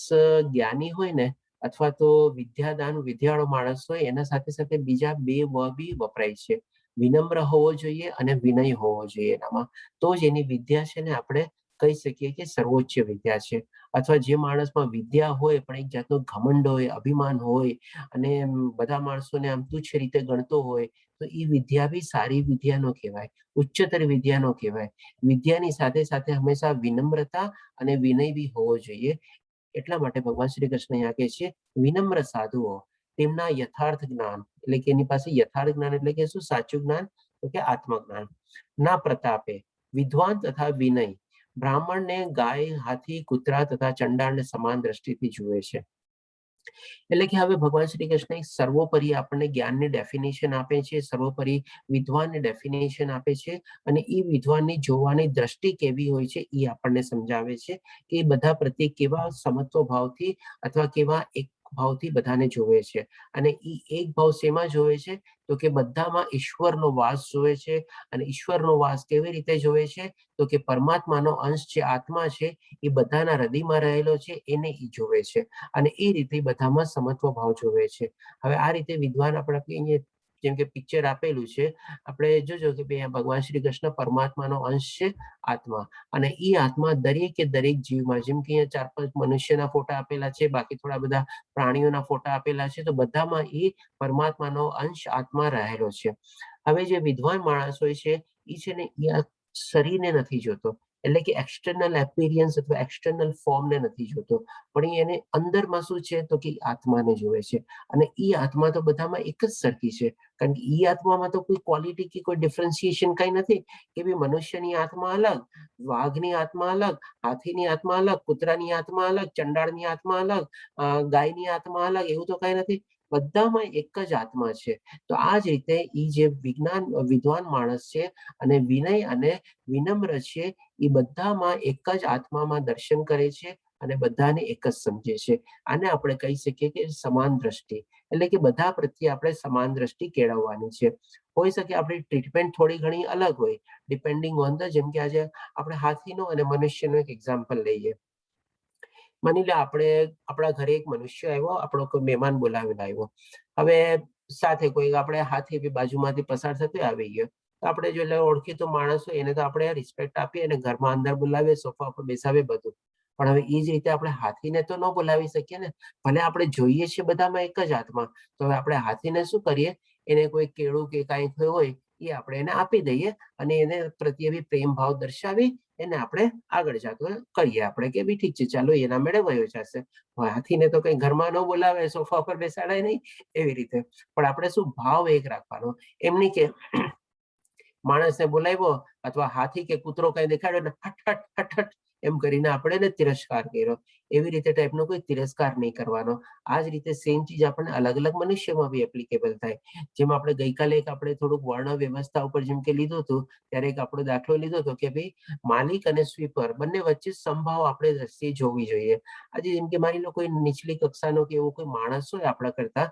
જ્ઞાની હોય ને, અથવા તો વિદ્યાદાન વિદ્યાળો માણસ હોય, એના સાથે સાથે બીજા 2 વ બી વપરાય છે. વિનમ્ર હોવો જોઈએ અને વિનય હોવો જોઈએ એનામાં. તો જ એની વિદ્યા છે ને આપણે કહી શકીએ કે સર્વોચ્ચ વિદ્યા છે. અથવા જે માણસમાં વિદ્યા હોય પણ એક જાતનો ઘમંડ હોય, અભિમાન હોય, અને બધા માણસોને આમ તુચ્છ રીતે ગણતો હોય, તો એ વિદ્યા બી સારી વિદ્યા નો કહેવાય, ઉચ્ચતર વિદ્યા નો કહેવાય. વિદ્યાની સાથે સાથે હંમેશા વિનમ્રતા અને વિનય બી હોવો જોઈએ. એટલા માટે ભગવાન શ્રી કૃષ્ણ અહીંયા કહે છે, વિનમ્ર સાધુઓ તેમના યથાર્થ જ્ઞાન, એટલે કે એની પાસે યથાર્થ જ્ઞાન એટલે કે શું, સાચું જ્ઞાન, તો કે આત્મજ્ઞાન ના પ્રતાપે વિદ્વાન તથા વિનય બ્રાહ્મણને ગાય, હાથી, કૂતરા તથા ચંડાળને સમાન દ્રષ્ટિથી જુએ છે. એટલે કે હવે ભગવાન શ્રી કૃષ્ણ સર્વોપરી આપણને જ્ઞાનની ડેફિનેશન આપે છે, સર્વોપરી વિદ્વાનની ડેફિનેશન આપે છે, અને એ વિદ્વાનની જોવાની દ્રષ્ટિ કેવી હોય છે એ આપણને સમજાવે છે, કે એ બધા પ્રત્યે કેવા સમત્વ ભાવથી અથવા કેવા એક ભાવથી બધાને જોવે છે. અને એ એક ભાવ શેમાં જોવે છે, તો કે બધામાં ઈશ્વરનો વાસ જોવે છે. અને ઈશ્વરનો વાસ કેવી રીતે જોવે છે, તો કે પરમાત્માનો અંશ જે આત્મા છે, એ બધાના હૃદયમાં રહેલો છે, એને એ જોવે છે. અને એ રીતે બધામાં સમત્વ ભાવ જોવે છે. હવે આ રીતે વિદ્વાન આપણે જેમ કે પિક્ચર આપેલું છે, આપણે જોજો કે ભગવાન શ્રી કૃષ્ણ પરમાત્માનો અંશ છે, આત્મા. અને એ આત્મા દરેકે દરેક જીવમાં, જેમ કે અહીંયા 4-5 મનુષ્યના ફોટા આપેલા છે, બાકી થોડા બધા પ્રાણીઓના ફોટા આપેલા છે, તો બધામાં એ પરમાત્માનો અંશ આત્મા રહેલો છે. હવે જે વિદ્વાન માણસ હોય છે, એ છે ને એ આ શરીરને નથી જોતો, એટલે કે એક્સટર્નલ એપિયરન્સ અથવા એક્સટર્નલ ફોર્મને નથી જોતો, પણ એને અંદરમાં શું છે, તો કે આત્માને જોવે છે. અને એ આત્મા તો બધામાં એક જ સરખી છે, કારણ કે ઈ આત્મામાં તો કોઈ ક્વોલિટી કે કોઈ ડિફરન્સિએશન કઈ નથી કે ભાઈ મનુષ્યની આત્મા અલગ, વાઘની આત્મા અલગ, હાથીની આત્મા અલગ, કૂતરાની આત્મા અલગ, ચંડાળની આત્મા અલગ, ગાયની આત્મા અલગ, એવું તો કઈ નથી. બધામાં એક જ આત્મા છે. તો આ જ રીતે ઈ જે વિદ્વાન માણસ છે અને વિનય અને વિનમ્ર છે, એ બધામાં એક જ આત્મામાં દર્શન કરે છે અને બધાને એક જ સમજે છે. આને આપણે કહી શકીએ કે સમાન દ્રષ્ટિ, એટલે કે બધા પ્રત્યે આપણે સમાન દ્રષ્ટિ કેળવવાની છે. હોઈ શકે આપણી ટ્રીટમેન્ટ થોડી ઘણી અલગ હોય, ડિપેન્ડિંગ ઓન ધ, જેમ કે આજે આપણે હાથીનો અને મનુષ્યનો એક એક્ઝામ્પલ લઈએ. માની લે આપણે આપણા ઘરે એક મનુષ્ય આવ્યો, આપણો કોઈ મહેમાન બોલાવેલો આવ્યો. હવે સાથે કોઈ આપણે હાથી બાજુમાંથી પસાર થતો આવી ગયો, તો આપણે જો ઓળખીતો માણસ હોય એને તો આપણે રિસ્પેક્ટ આપીએ અને ઘરમાં અંદર બોલાવીએ, સોફા પર બેસાવીએ બધું. પણ હવે એ જ રીતે આપણે હાથીને તો ન બોલાવી શકીએ ને. ભલે આપણે જોઈએ છીએ બધામાં એક જ આત્મા, તો હવે આપણે હાથીને શું કરીએ, એને કોઈ કેળું કે કાંઈ થયું હોય એ આપણે એને આપી દઈએ અને એને પ્રત્યે બી પ્રેમ ભાવ દર્શાવી એને આપણે આગળ જતો કરીએ આપણે કે બી ઠીક છે, ચાલો એના મેળે વયો જશે. હાથીને તો કઈ ઘરમાં ન બોલાવે, સોફા પર બેસાડાય નહીં, એવી રીતે. પણ આપણે શું ભાવ એક રાખવાનો, એમ નહીં કે માણસને બોલાવ્યો અથવા હાથી કે કૂતરો કઈ દેખાડ્યો ને હટ હટ હટ હટ એમ કરીને આપણે એને તિરસ્કાર કર્યો, એવી રીતે ટાઈપનો કોઈ તિરસ્કાર નહીં કરવાનો. આ જ રીતે સેમ ચીજ આપણને અલગ અલગ મનુષ્યમાં બી એપ્લિકેબલ થાય. જેમ આપણે ગઈકાલે એક આપણે થોડુંક વર્ણ વ્યવસ્થા ઉપર જેમ કે લીધું હતું, ત્યારે એક આપણો દાખલો લીધો હતો કે ભાઈ માલિક અને સ્વીપર બંને વચ્ચે સંભાવ આપણે દ્રષ્ટિએ જોવી જોઈએ. આજે જેમ કે માની લો કોઈ નીચલી કક્ષાનો કે એવો કોઈ માણસ હોય આપણા કરતા,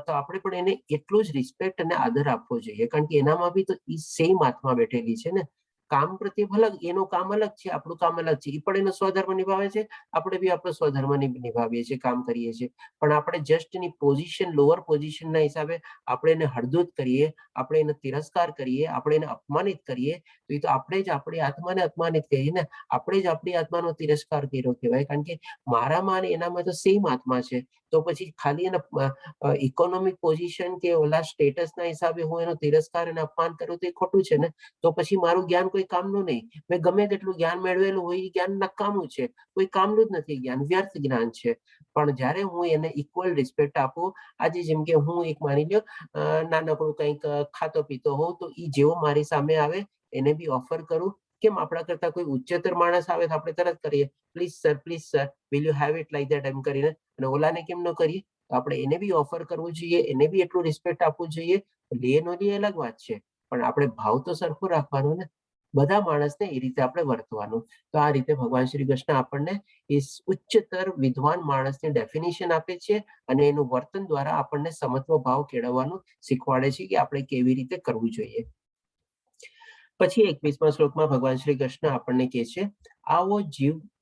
તો આપણે પણ એને એટલું જ રિસ્પેક્ટ અને આદર આપવો જોઈએ, કારણ કે એનામાં બી તો ઈ સેમ આત્મા બેઠેલી છે ને. કામ પ્રત્યે અલગ, એનું કામ અલગ છે, આપણું કામ અલગ છે. એ પણ એનો સ્વધર્મ નિભાવે છે, આપણે બી આપણો સ્વધર્મ નિભાવીએ છીએ, કામ કરીએ છીએ. પણ આપણે જસ્ટ એની પોઝિશન, લોઅર પોઝિશનના હિસાબે આપણે એને હળદૂત કરીએ, આપણે એને તિરસ્કાર કરીએ, આપણે એને અપમાનિત કરીએ, તો એ તો આપણે જ આપણી આત્માને અપમાનિત કરીએ ને. આપણે જ આપણી આત્માનો તિરસ્કાર કર્યો કહેવાય, કારણ કે મારામાં અને એનામાં તો સેમ આત્મા છે. તો પછી ખાલી એના ઇકોનોમિક પોઝિશન કે ઓલા સ્ટેટસના હિસાબે હું એનો તિરસ્કાર અને અપમાન કરું તો એ ખોટું છે ને. તો પછી મારું જ્ઞાન કોઈ કામનું નહીં. મેં ગમે તેટલું જ્ઞાન મેળવેલું હોય, એ જ્ઞાન નકામું છે, કોઈ કામનું જ નથી. જ્ઞાન વ્યર્થ જ્ઞાન છે. પણ જ્યારે હું એને ઇક્વલ રિસ્પેક્ટ આપું, આજે જેમ કે હું એક માની લ્યો નાનકડું કંઈક ખાતો પીતો હોઉં, તો એ જેવો મારી સામે આવે એને બી ઓફર કરું. કેમ આપણા કરતા કોઈ ઉચ્ચતર માણસ આવે તો આપણે તરત કરીએ, please sir will you have it like that, એમ કરીને. અને ઓલાને કેમ ન કરીએ? તો આપણે એને બી ઓફર કરવું જોઈએ, એને બી એટલું રિસ્પેક્ટ આપવું જોઈએ. લે નો લે અલગ વાત છે, પણ આપણે ભાવ તો સરખો રાખવાનો ને. બધા માણસને એ રીતે આપણે વર્તવાનું. તો આ રીતે ભગવાન શ્રી કૃષ્ણ આપણને એ ઉચ્ચતર વિદ્વાન માણસની ડેફિનેશન આપે છે અને એનું વર્તન દ્વારા આપણને સમત્વ ભાવ કેળવવાનું શીખવાડે છે કે આપણે કેવી રીતે કરવું જોઈએ. પછી 21મા શ્લોકમાં ભગવાન શ્રી કૃષ્ણ આપણને કહે છે, આવો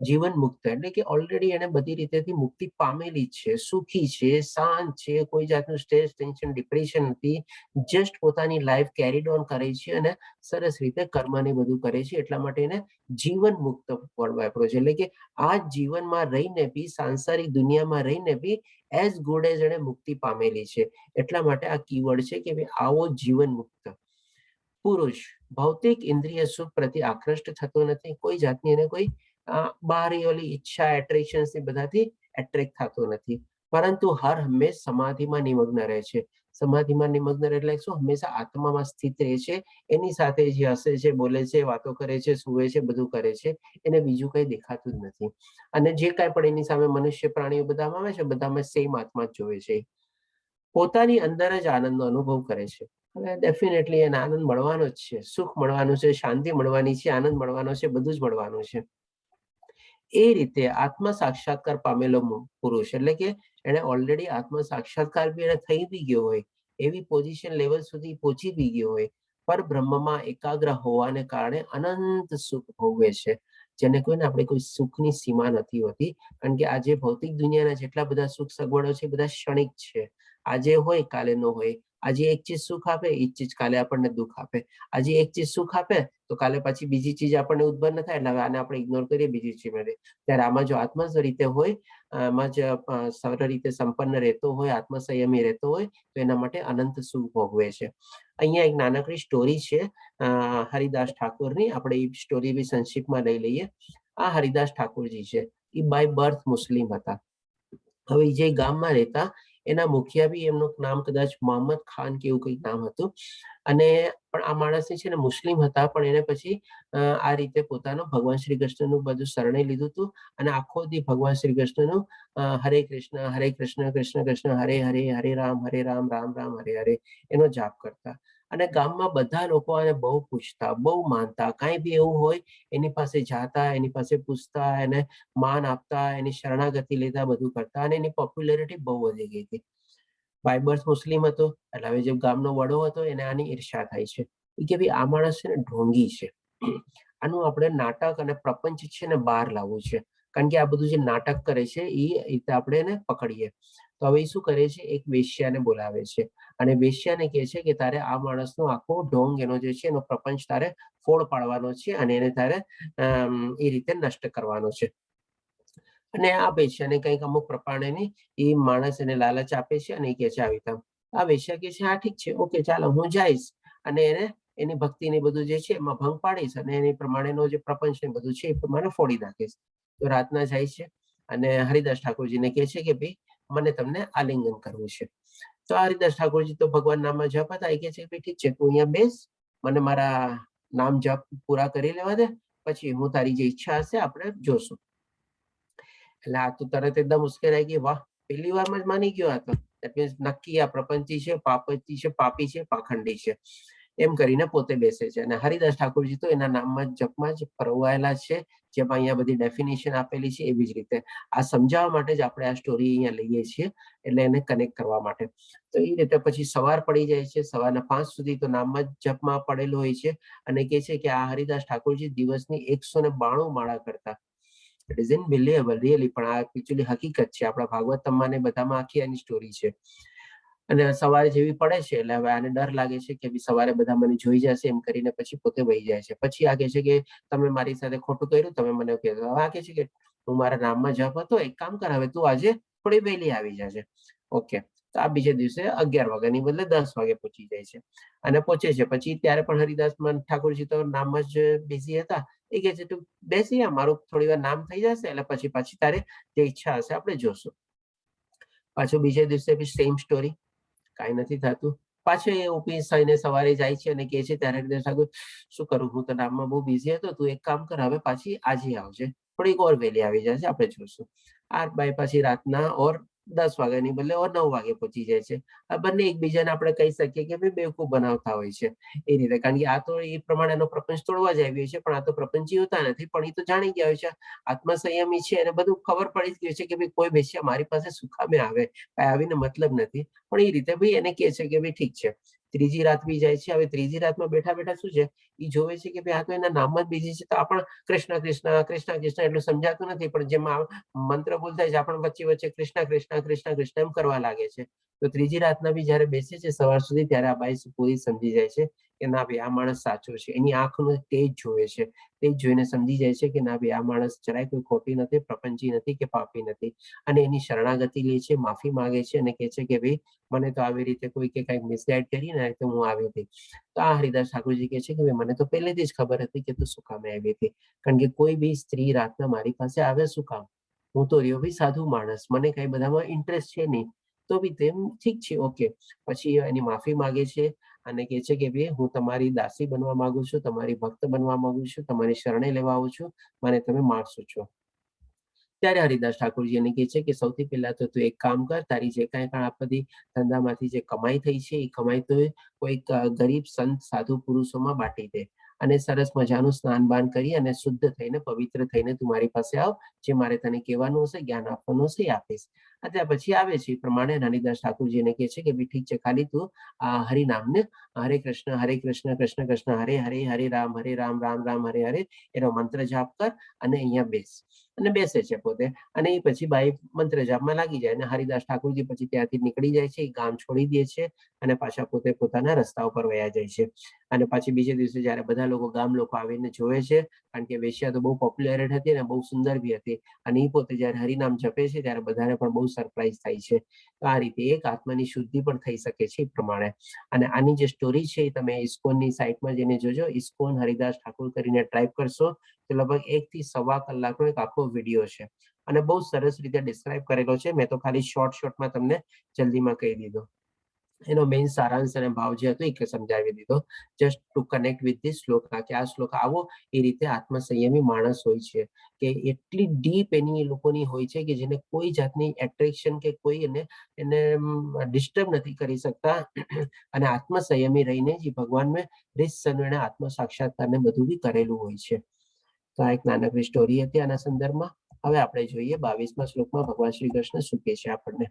જીવન મુક્ત, એટલે કે ઓલરેડી એને બધી રીતેથી મુક્તિ પામેલી છે, સુખી છે, શાંત છે, કોઈ જાતનું સ્ટ્રેસ, ટેન્શન, ડિપ્રેશન નથી, જસ્ટ પોતાની લાઈફ કેરીડ ઓન કરે છે અને સરસ રીતે કર્મને બધું કરે છે. એટલા માટે એને જીવન મુક્ત વર્ડ વાપર્યો છે, એટલે કે આ જીવનમાં રહીને બી, સાંસારિક દુનિયામાં રહીને બી એઝ ગુડ એઝ એને મુક્તિ પામેલી છે. એટલા માટે આ કીવર્ડ છે કે ભાઈ આવો જીવન મુક્ત પુરુષ ભૌતિક ઇન્દ્રિય સુખ પ્રત્યે આકૃષ્ટ થતો નથી, કોઈ જાતની એને કોઈ બહારી ઓલી ઈચ્છા, એટ્રેક્શન્સ એ બધાથી એટ્રેક્ટ થતો નથી, પરંતુ હર હંમેશ સમાધિમાં નિમગ્ન રહે છે. સમાધિમાં નિમગ્ન એટલે શું? હંમેશા આત્મામાં સ્થિત રહે છે. એની સાથે જે હસે છે, બોલે છે, વાતો કરે છે, સુવે છે, બધું કરે છે, એને બીજું કઈ દેખાતું જ નથી. અને જે કાંઈ પણ એની સામે મનુષ્ય, પ્રાણીઓ બધામાં આવે છે, બધામાં સેમ આત્મા જ જોવે છે. પોતાની અંદર જ આનંદનો અનુભવ કરે છે. હવે ડેફિનેટલી એને આનંદ મળવાનો જ છે, સુખ મળવાનું છે, શાંતિ મળવાની છે, આનંદ મળવાનો છે, બધું જ મળવાનું છે. એ રીતે આત્મ સાક્ષાત્કાર પામેલો પુરુષ, એટલે કે એને ઓલરેડી આત્મ સાક્ષાત્કાર બી એને થઈ બી ગયો હોય, એવી પોઝિશન લેવલ સુધી પહોંચી બી ગયો હોય, પર બ્રહ્મમાં એકાગ્ર હોવાને કારણે અનંત સુખ ભોગવે છે. જેને કોઈને આપણે કોઈ સુખની સીમા નથી હોતી, કારણ કે આજે ભૌતિક દુનિયાના જેટલા બધા સુખ સગવડો છે, બધા ક્ષણિક છે. આજે હોય, કાલે ન હોય. આજે એક ચીજ સુખ આપે, એ ચીજ કાલે આપણને દુઃખ આપે. આજે એક ચીજ સુખ આપે તો કાલે પછી બીજી ચીજ આપણને ઉત્પન્ન થાય, એટલે હવે આને આપણે ઇગ્નોર કરીએ, બીજી ચીજ મળે. ત્યારે આમાં જો આત્મા રીતે હોય, આમાં જ સરળ રીતે સંપન્ન રહેતો હોય, આત્મસંયમી રહેતો હોય, તો એના માટે અનંત સુખ ભોગવે છે. અહીંયા એક નાનકડી સ્ટોરી છે હરિદાસ ઠાકોરની, આપણે એ સ્ટોરી બી સંક્ષિપ્તમાં લઈ લઈએ. આ હરિદાસ ઠાકોરજી છે, એ બાય બર્થ મુસ્લિમ હતા. હવે જે ગામમાં રહેતા, એના મુખિયા બી એમનું નામ કદાચ મોહમ્મદ ખાન કે એવું કંઈક નામ હતું. અને પણ આ માણસની છે ને મુસ્લિમ હતા, પણ એને પછી આ રીતે પોતાનો ભગવાન શ્રી કૃષ્ણનું બધું શરણે લીધું હતું અને આખો દી ભગવાન શ્રી કૃષ્ણનું હરે કૃષ્ણ કૃષ્ણ કૃષ્ણ હરે હરે, હરે રામ રામ રામ હરે હરે એનો જાપ કરતા. અને ગામમાં બધા લોકો આને બહુ પૂછતા, બહુ માનતા, કાંઈ બી એવું હોય એની પાસે જાતા, એની પાસે પૂછતા, એને માન આપતા, એની શરણાગતિ લેતા, બધું કરતા અને એની પોપ્યુલારિટી બહુ વધી ગઈ હતી. બાય બર્થ મુસ્લિમ હતો એટલે હવે જે ગામનો વડો હતો એને આની ઈર્ષ્યા થાય છે કે ભાઈ આ માણસ છે ને ઢોંગી છે, આનું આપણે નાટક અને પ્રપંચ છે ને બહાર લાવવું છે, કારણ કે આ બધું જે નાટક કરે છે એ રીતે આપણે એને પકડીએ. તો હવે શું કરે છે, એક વેશ્યાને બોલાવે છે અને વેશ્યાને કહે છે કે તારે આ માણસનો આખો ઢોંગ એનો જે છે એનો પ્રપંચ તારે ફોડ પાડવાનો છે અને એને તારે એ રીતે નષ્ટ કરવાનો છે. અને આ વેશ્યાને કંઈક અમુક પ્રમાણેની એ માણસ એને લાલચ આપે છે અને એ કહે છે આવી રીતે. આ વેશ્યા કહે છે હા ઠીક છે, ઓકે ચાલો હું જઈશ અને એને એની ભક્તિને બધું જે છે એમાં ભંગ પાડીશ અને એની પ્રમાણેનો જે પ્રપંચ ને બધું છે એ પ્રમાણે ફોડી નાખીશ. તો રાતના જાય છે અને હરિદાસ ઠાકોરજીને કહે છે કે ભાઈ મને તમને આલિંગન કરવું છે. તો હરિદાસ ઠાકોરજી તો ભગવાન નામમાં જપ હતા, એ કહે છે ભાઈ ઠીક છે તું અહીંયા બેસ, મને મારા નામ જપ પૂરા કરી લેવા દે, પછી હું તારી જે ઈચ્છા હશે આપણે જોશું. એટલે આ તો તરત એકદમ ઉશ્કેરાઈ ગઈ, વાહ પહેલી વારમાં જ માની ગયો આ તો. દેટ મીન્સ નક્કી આ પ્રપંચી છે, પાપી છે, પાપી છે, પાખંડી છે એમ કરીને પોતે બેસે છે. અને હરિદાસ ઠાકોરજી તો એના નામમાં જપમાં જ પરોવાયેલા છે, જેમાં અહીંયા બધી ડેફિનેશન આપેલી છે. એવી જ રીતે આ સમજાવવા માટે જ આપણે આ સ્ટોરી અહીંયા લઈએ છીએ, એટલે એને કનેક્ટ કરવા માટે. તો એ રીતે પછી સવાર પડી જાય છે, સવારના 5 સુધી તો નામમાં જ જપમાં પડેલો હોય છે અને કહે છે કે આ હરિદાસ ઠાકોરજી દિવસની 192 માળા કરતા. ઇટ ઇઝ ઇનબિલિવેબલ રિયલી, પણ આ એકચ્યુઅલી હકીકત છે. આપણા ભાગવતમાં ને બધામાં આખી આની સ્ટોરી છે. અને સવારે જેવી પડે છે એટલે હવે આને ડર લાગે છે કે સવારે બધા મને જોઈ જશે એમ કરીને પછી પોતે વહી જાય છે. પછી આ કહે છે કે તમે મારી સાથે ખોટું કર્યું, તમે મને કહેશો. હવે આ કહે છે કે હું મારા નામમાં જપ હતો, એક કામ કર હવે તું આજે થોડી વહેલી આવી જશે. ઓકે, તો આ બીજે દિવસે 11 વાગ્યાની બદલે 10 વાગે પહોંચી જાય છે અને પહોંચે છે. પછી ત્યારે પણ હરિદાસ ઠાકોરજી તો નામમાં જ બિઝી હતા. એ કહે છે તું બેસી મારું થોડી વાર નામ થઈ જશે એટલે પછી તારે જે ઈચ્છા હશે આપણે જોશું. પાછું બીજે દિવસે બી સેમ સ્ટોરી, કાંઈ નથી થતું. પાછું એ ઓફિસ થઈને સવારે જાય છે અને કહે છે ત્યારે હરિદાસ ઠાકોર શું કરું, હું તો નામમાં બહુ બિઝી હતો, તું એક કામ કર હવે પાછી આજે આવજે, થોડીક ઓર વહેલી આવી જશે આપણે જોશું. આ બાય પછી રાતના ઓર 10 વાગ્યાની બદલે ઓર 9 વાગે પહોંચી જાય છે. આ બંને એકબીજાને આપણે કહી શકીએ કે ભાઈ બેવકૂફ બનાવતા હોય છે એ રીતે, કારણ કે આ તો એ પ્રમાણેનો પ્રપંચ તોડવા જ આવી છે, પણ આ તો પ્રપંચી હોતા નથી. પણ એ તો જાણી ગયા હોય છે, આત્મસંયમી છે અને બધું ખબર પડી જ ગયું છે કે ભાઈ કોઈ વેશ્યા મારી પાસે શું કામે આવે, કાંઈ આવીને મતલબ નથી. પણ એ રીતે ભાઈ એને કહે છે કે ભાઈ ઠીક છે. ત્રીજી રાત બી જાય છે. હવે ત્રીજી રાતમાં બેઠા બેઠા શું છે, એ જોવે છે કે ભાઈ આ તો એના નામમાં જ બીજી છે, તો આ પણ કૃષ્ણ કૃષ્ણ કૃષ્ણ કૃષ્ણ એટલું સમજાતું નથી, પણ જેમાં મંત્ર બોલતા છે આપણ વચ્ચે વચ્ચે કૃષ્ણ કૃષ્ણ કૃષ્ણ કૃષ્ણ એમ કરવા લાગે છે. તો ત્રીજી રાતના બી જયારે બેસે છે સવાર સુધી, ત્યારે આ બાઈ પૂરી સમજી જાય છે કે ના ભાઈ આ માણસ સાચો છે. એની આંખનું તેજ જોવે છે, તેજ જોઈને સમજી જાય છે કે ના ભાઈ આ માણસ જરાય કોઈ ખોટી નથી, પ્રપંચી નથી કે પાપી નથી. અને એની શરણાગતિ લે છે, માફી માંગે છે અને કહે છે કે ભાઈ મને તો આવી રીતે કોઈ કે કંઈક મિસગાઈડ કરીને તો હું આવી હતી. તો આ હરિદાસ ઠાકોરજી કહે છે કે મને તો પહેલેથી જ ખબર હતી કે તું શું કામે આવી હતી, કારણ કે કોઈ બી સ્ત્રી રાતના મારી પાસે આવે શું કામ, હું તો રહ્યો બી સાધુ માણસ, મને કઈ બધામાં ઇન્ટરેસ્ટ છે નહીં. તો બી તેમ ઠીક છે, ઓકે. પછી એની માફી માંગે છે અને કહે છે કે ભાઈ હું તમારી દાસી બનવા માંગુ છું, તમારી ભક્ત બનવા માંગુ છું, તમારી શરણે લેવા આવું છું, મને તમે મારશો છો. ત્યારે હરિદાસ ઠાકોરજી એને કહે છે કે સૌથી પહેલા તો તું એક કામ કર, તારી જે કાંઈ પણ આ બધી ધંધામાંથી જે કમાઈ થઈ છે એ કમાઈ તો કોઈક ગરીબ સંત સાધુ પુરુષોમાં બાંટી દે અને સરસ મજાનું સ્નાન બાન કરી અને શુદ્ધ થઈને પવિત્ર થઈને તું મારી પાસે આવ, જે મારે તને કહેવાનું હશે, જ્ઞાન આપવાનું હશે એ આપીશ. ત્યાર પછી આવે છે એ પ્રમાણે હરિદાસ ઠાકોરજી એને કહે છે કે ભાઈ ઠીક છે, ખાલી તું આ હરિનામને હરે કૃષ્ણ કૃષ્ણ કૃષ્ણ હરે હરે, હરે રામ રામ રામ હરે હરે એનો મંત્ર જાપ કર અને અહીંયા બેસ. અને બેસે છે પોતે, અને એ પછી બાઈ મંત્ર જાપમાં લાગી જાય અને હરિદાસ ઠાકોરજી પછી ત્યાંથી નીકળી જાય છે, ગામ છોડી દે છે અને પાછા પોતે પોતાના રસ્તા ઉપર વયા જાય છે. અને પછી બીજે દિવસે જયારે બધા લોકો ગામ લોકો આવીને જોવે છે, કારણ કે વેશ્યા તો બહુ પોપ્યુલર હતી અને બહુ સુંદર બી હતી, અને એ પોતે જયારે હરિનામ જપે છે ત્યારે બધાને પણ બહુ સરપ્રાઈઝ થાય છે. તો આ રીતે એક આત્માની શુદ્ધિ પણ થઈ શકે છે એ પ્રમાણે. અને આની જે સ્ટોરી છે એ તમે ઇસ્કોનની સાઇટમાં જઈને જોજો, ઇસ્કોન હરિદાસ ઠાકોર કરીને ટાઈપ કરશો તો લગભગ 1 થી સવા કલાકનો એક આખો વિડીયો છે. અને બહુ સરસ રીતે ડિસ્ક્રાઇબ કરેલો છે. મેં તો ખાલી શોર્ટમાં તમને જલ્દીમાં કહી દીધો. એનો મેઇન સારાંશ અને ભાવ જે હતો એ સમજાવી દીધો, just two connect with this શ્લોક. કે આ શ્લોક આવો એ રીતે આત્મસંયમી માણસ હોય છે કે એટલી ડીપ એની લોકોની હોય છે કે જેને કોઈ જાતની એટ્રેક્શન કે કોઈ એને ડિસ્ટર્બ નથી કરી શકતા અને આત્મસંયમી રહીને જ ભગવાન રીતસરનું એને આત્મ સાક્ષાત્કારને બધું બી કરેલું હોય છે. તો આ એક નાનકડી સ્ટોરી હતી આના સંદર્ભમાં. હવે આપણે જોઈએ 22મા શ્લોકમાં ભગવાન શ્રી કૃષ્ણ શું કહે છે આપણને.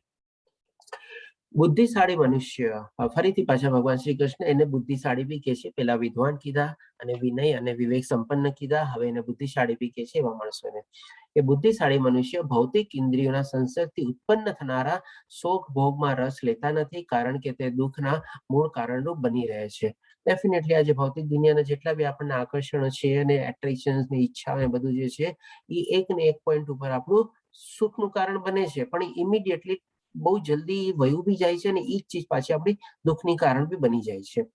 બુદ્ધિશાળી મનુષ્ય, ફરીથી પાછા ભગવાન શ્રી કૃષ્ણ એને બુદ્ધિશાળી બી કહે છે. પેલા વિદ્વાન કીધા અને વિનય અને વિવેક સંપન્ન કીધા, હવે એને બુદ્ધિશાળી બી કહે છે એવા માણસોને. એ બુદ્ધિશાળી મનુષ્ય ભૌતિક ઇન્દ્રિયોના સંસર્ગથી ઉત્પન્ન થનારા શોક ભોગમાં રસ લેતા નથી, કારણ કે તે દુઃખના મૂળ કારણરૂપ બની રહે છે. ડેફિનેટલી આજે ભૌતિક દુનિયાના જેટલા બી આપણને આકર્ષણો છે અને એટ્રેક્શન્સ ની ઈચ્છા ને બધું જે છે એ એક ને એક પોઈન્ટ ઉપર આપણું સુખનું કારણ બને છે, પણ ઇમિડિયેટલી બહુ જલ્દી વયું બી જાય છે અને એ જ ચીજ પાછી આપણી દુઃખની કારણ બી બની જાય છે.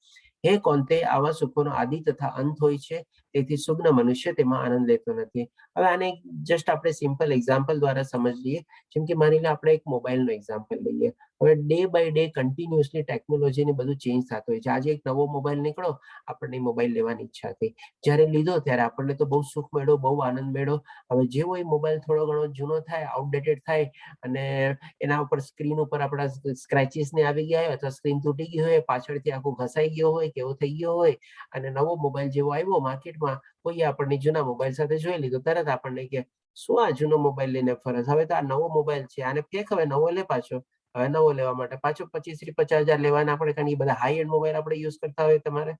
હે કોંતે, આવા સુખોનો આદિ તથા અંત હોય છે, તેથી સુગ્ન મનુષ્ય તેમાં આનંદ લેતો નથી. હવે આને જસ્ટ આપણે સિમ્પલ એક્ઝામ્પલ દ્વારા સમજીએ. જેમ કે માની લો આપણે એક મોબાઈલનો એક્ઝામ્પલ લઈએ. હવે day by day continuously technology ને બધું ચેન્જ થતું હોય છે. આજે એક નવો મોબાઈલ નીકળો, આપણને મોબાઈલ લેવાની ઈચ્છા થઈ, જ્યારે લીધો ત્યારે આપણને તો બહુ સુખ મળ્યો, બહુ આનંદ મળ્યો. હવે જેવો એ મોબાઈલ થોડો ઘણો જૂનો થાય, આઉટડેટેડ થાય અને એના ઉપર સ્ક્રીન ઉપર આપણા સ્ક્રેચીસ ને આવી ગયા હોય અથવા સ્ક્રીન તૂટી ગઈ હોય, પાછળથી આખું ઘસાઈ ગયો હોય કે એવું થઈ ગયો હોય, અને નવો મોબાઈલ જેવો આવ્યો માર્કેટમાં, કોઈ આપણને જૂના મોબાઈલ સાથે જોઈ લીધો, તરત આપણને કે શું આ જૂનો મોબાઈલ લઈને ફરસ, હવે તો આ નવો મોબાઈલ છે, આને ફેંક, હવે નવો લે પાછો. હવે નવો લેવા માટે પાછો 25,000-50,000 લેવાના આપણે, કારણ કે બધા હાઈ એન્ડ મોબાઈલ આપણે યુઝ કરતા હોય તમારે.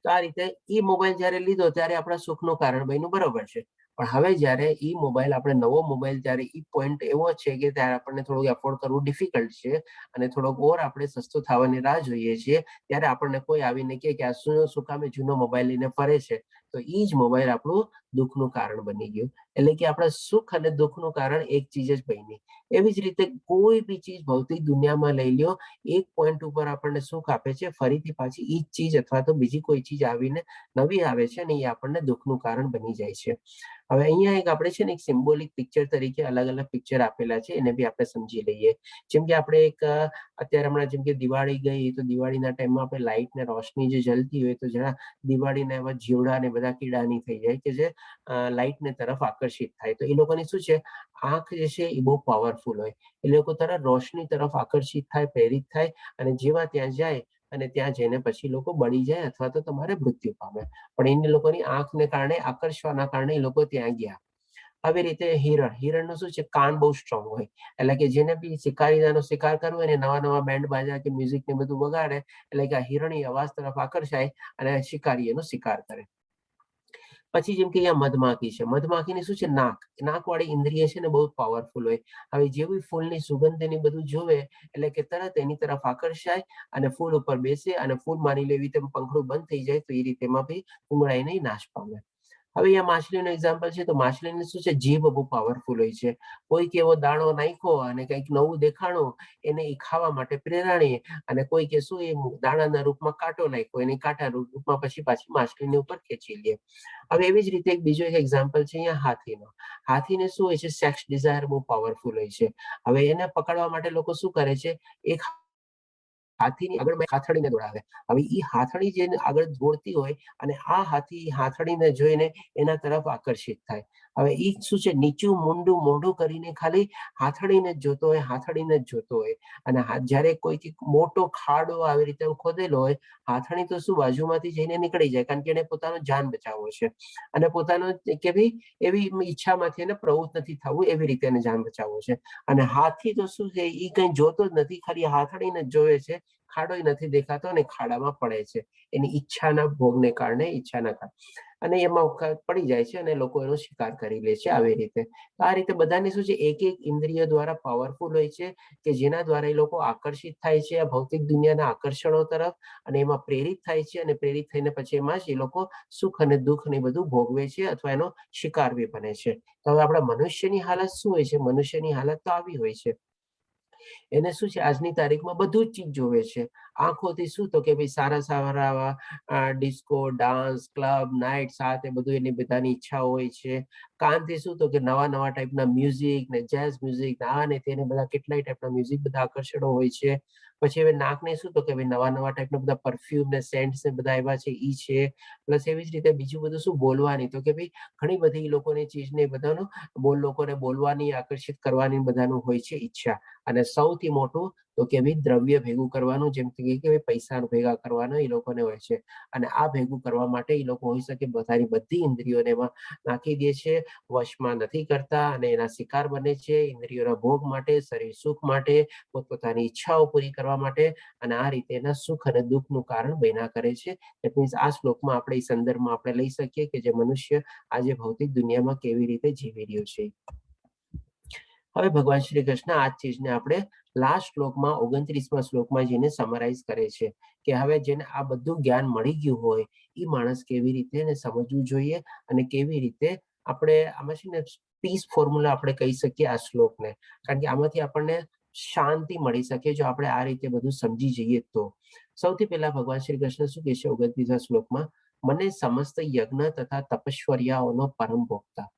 તો આ રીતે એ મોબાઈલ જયારે લીધો ત્યારે આપણા સુખનું કારણ બન્યું, બરોબર છે. પણ હવે જયારે એ મોબાઈલ આપણે નવો મોબાઈલ, ત્યારે એ પોઈન્ટ એવો છે કે ત્યારે આપણને થોડું એફોર્ડ કરવું ડિફિકલ્ટ છે અને થોડોક ઓર આપણે સસ્તો થવાની રાહ જોઈએ છીએ, ત્યારે આપણને કોઈ આવીને કે આ શું કામે જૂનો મોબાઈલ લઈને ફરે છે, તો એ જ મોબાઈલ આપણું દુઃખનું કારણ બની ગયું. એટલે કે આપણા સુખ અને દુઃખનું કારણ એક ચીજ જ બની. એવી જ રીતે કોઈ બી ચીજ ભૌતિક દુનિયામાં લઈ લ્યો, એક પોઈન્ટ ઉપર આપણને સુખ આપે છે, ફરીથી પાછી ઈ જ ચીજ અથવા તો બીજી કોઈ ચીજ આવીને નવી આવે છે અને એ આપણને દુઃખનું કારણ બની જાય છે. હવે અહીંયા એક આપણે છે ને એક સિમ્બોલિક પિક્ચર તરીકે અલગ અલગ પિક્ચર આપેલા છે, એને બી આપણે સમજી લઈએ. જેમ કે આપણે એક અત્યારે હમણાં જેમ કે દિવાળી ગઈ, તો દિવાળીના ટાઈમમાં આપણે લાઇટ ને રોશની જે જલતી હોય, તો જરા દિવાળીના એવા જીવડા ને બધા કીડાની થઈ જાય કે જે લાઇટ ને તરફ આકર્ષિત થાય. તો એ લોકોની શું છે, આંખ જે છે એ બહુ પાવરફુલ હોય, એ લોકો તરત રોશની તરફ આકર્ષિત થાય, પ્રેરિત થાય અને જેવા ત્યાં જાય અને ત્યાં જઈને પછી લોકો બળી જાય અથવા તો તમારે મૃત્યુ પામે. પણ એને લોકોની આંખને કારણે, આકર્ષવાના કારણે એ લોકો ત્યાં ગયા. આવી રીતે હિરણનું શું છે, કાન બહુ સ્ટ્રોંગ હોય, એટલે કે જેને બી શિકારીનો શિકાર કરવો હોય ને નવા નવા બેન્ડ બાજા કે મ્યુઝિક ને બધું વગાડે, એટલે કે આ હિરણી અવાજ તરફ આકર્ષાય અને શિકારી એનો શિકાર કરે. પછી જેમ કે અહીંયા મધમાખી છે, મધમાખીની શું છે, નાક વાળી ઇન્દ્રિય છે ને બહુ પાવરફુલ હોય. હવે જેવી ફૂલની સુગંધ એની બધું જોવે, એટલે કે તરત એની તરફ આકર્ષાય અને ફૂલ ઉપર બેસે, અને ફૂલ માની લેવી તેમ પંખડું બંધ થઈ જાય, તો એ રીતે એમાં બી ઊંઘાઈને નાશ પામે. હવે અહીંયા માછલીનું એક્ઝામ્પલ છે, તો માછલીની શું છે, જીભ બહુ પાવરફુલ હોય છે. કોઈક એવો દાણો નાખ્યો અને કંઈક નવું દેખાણું, એને એ ખાવા માટે પ્રેરાણી, અને કોઈ કે શું એ દાણાના રૂપમાં કાંટો નાખ્યો, એની કાંટા રૂપમાં પછી પાછી માછલીની ઉપર ખેંચી લે. હવે એવી જ રીતે એક બીજો એક એક્ઝામ્પલ છે અહીંયા હાથીનો. હાથીને શું હોય છે, સેક્સ ડિઝાયર બહુ પાવરફુલ હોય છે. હવે એને પકડવા માટે લોકો શું કરે છે, એક હાથીની આગળ હાથડીને દોડાવે. હવે એ હાથડી જેને આગળ દોડતી હોય અને આ હાથી હાથડીને જોઈને એના તરફ આકર્ષિત થાય. હવે એ શું છે, નીચું મૂંડું મોઢું કરીને ખાલી હાથડીને જ જોતો હોય, હાથડીને જ જોતો હોય. અને જયારે કોઈ મોટો ખાડો આવી રીતે ખોદેલો હોય, હાથડી તો શું બાજુમાંથી જઈને નીકળી જાય, કારણ કે એને પોતાનો જાન બચાવવો છે અને પોતાનો કે ભાઈ એવી ઈચ્છામાંથી એને પ્રવૃત્ત નથી થવું, એવી રીતે એને જાન બચાવવો છે. અને હાથી તો શું છે, એ કઈ જોતો જ નથી, ખાલી હાથડીને જ જોવે છે, ખાડો નથી દેખાતો અને ખાડામાં પડે છે, એની ઈચ્છાના ભોગને કારણે, ઈચ્છાના કારણે, અને એમાં પડી જાય છે અને લોકો એનો શિકાર કરી લે છે આવી રીતે. આ રીતે બધાની શું છે, એક એક ઇન્દ્રિય દ્વારા પાવરફુલ હોય છે, કે જેના દ્વારા એ લોકો આકર્ષિત થાય છે આ ભૌતિક દુનિયાના આકર્ષણો તરફ, અને એમાં પ્રેરિત થાય છે, અને પ્રેરિત થઈને પછી એમાં જ એ લોકો સુખ અને દુઃખ ને બધું ભોગવે છે અથવા એનો શિકાર બી બને છે. તો હવે આપણા મનુષ્યની હાલત શું હોય છે, મનુષ્યની હાલત તો આવી હોય છે એને શું છે આજની તારીખમાં બધું જ ચીજ જોવે છે. આંખોથી શું તો કે ભાઈ સારા સારા ડિસ્કો, ડાન્સ, ક્લબ, નાઇટ, સાથ એ બધું એની બધાની ઈચ્છા હોય છે. કાનથી શું તો કે નવા નવા ટાઈપના મ્યુઝિક ને જેઝ મ્યુઝિક આ ને તેને બધા કેટલાય ટાઈપના મ્યુઝિક બધા આકર્ષણો હોય છે. પછી હવે નાકને શું તો કે ભાઈ નવા નવા ટાઈપના બધા પરફ્યુમ ને સેન્ટ્સ ને બધા એવા છે ઈ છે. પ્લસ એવી જ રીતે બીજું બધું શું બોલવાની તો કે ભાઈ ઘણી બધી લોકોની ચીજને બધાનું લોકોને બોલવાની આકર્ષિત કરવાની બધાનું હોય છે ઈચ્છા. અને સૌથી મોટું તો કે ભાઈ દ્રવ્ય ભેગું કરવાનું, જેમ કે પૈસા ભેગા કરવાના એ લોકોને હોય છે. અને આ ભેગું કરવા માટે એ લોકો હોઈ શકે પોતાની બધી ઇન્દ્રિયોને એમાં નાખી દે છે, વશમાં નથી કરતા અને એના શિકાર બને છે ઇન્દ્રિયોના ભોગ માટે, શરીર સુખ માટે, પોતપોતાની ઈચ્છાઓ પૂરી કરવા માટે. અને આ રીતે એના સુખ અને દુઃખનું કારણ બન્યા કરે છે. એટ મીન્સ આ શ્લોકમાં આપણે એ સંદર્ભમાં આપણે લઈ શકીએ કે જે મનુષ્ય આજે ભૌતિક દુનિયામાં કેવી રીતે જીવી રહ્યો છે. હવે ભગવાન શ્રી કૃષ્ણ આ ચીજને આપણે લાસ્ટ શ્લોકમાં 29મા શ્લોકમાં જઈને સમરાઈઝ કરે છે કે હવે જેને આ બધું જ્ઞાન મળી ગયું હોય એ માણસ કેવી રીતે એને સમજવું જોઈએ અને કેવી રીતે આપણે આમાં છે ને પીસ ફોર્મ્યુલા આપણે કહી શકીએ આ શ્લોકને. કારણ કે આમાંથી આપણને શાંતિ મળી શકે જો આપણે આ રીતે બધું સમજી જઈએ તો. સૌથી પહેલા ભગવાન શ્રી કૃષ્ણ શું કહે છે 29મા શ્લોકમાં, મને સમસ્ત યજ્ઞ તથા તપશ્ચર્યાઓનો પરમ ભોગતા.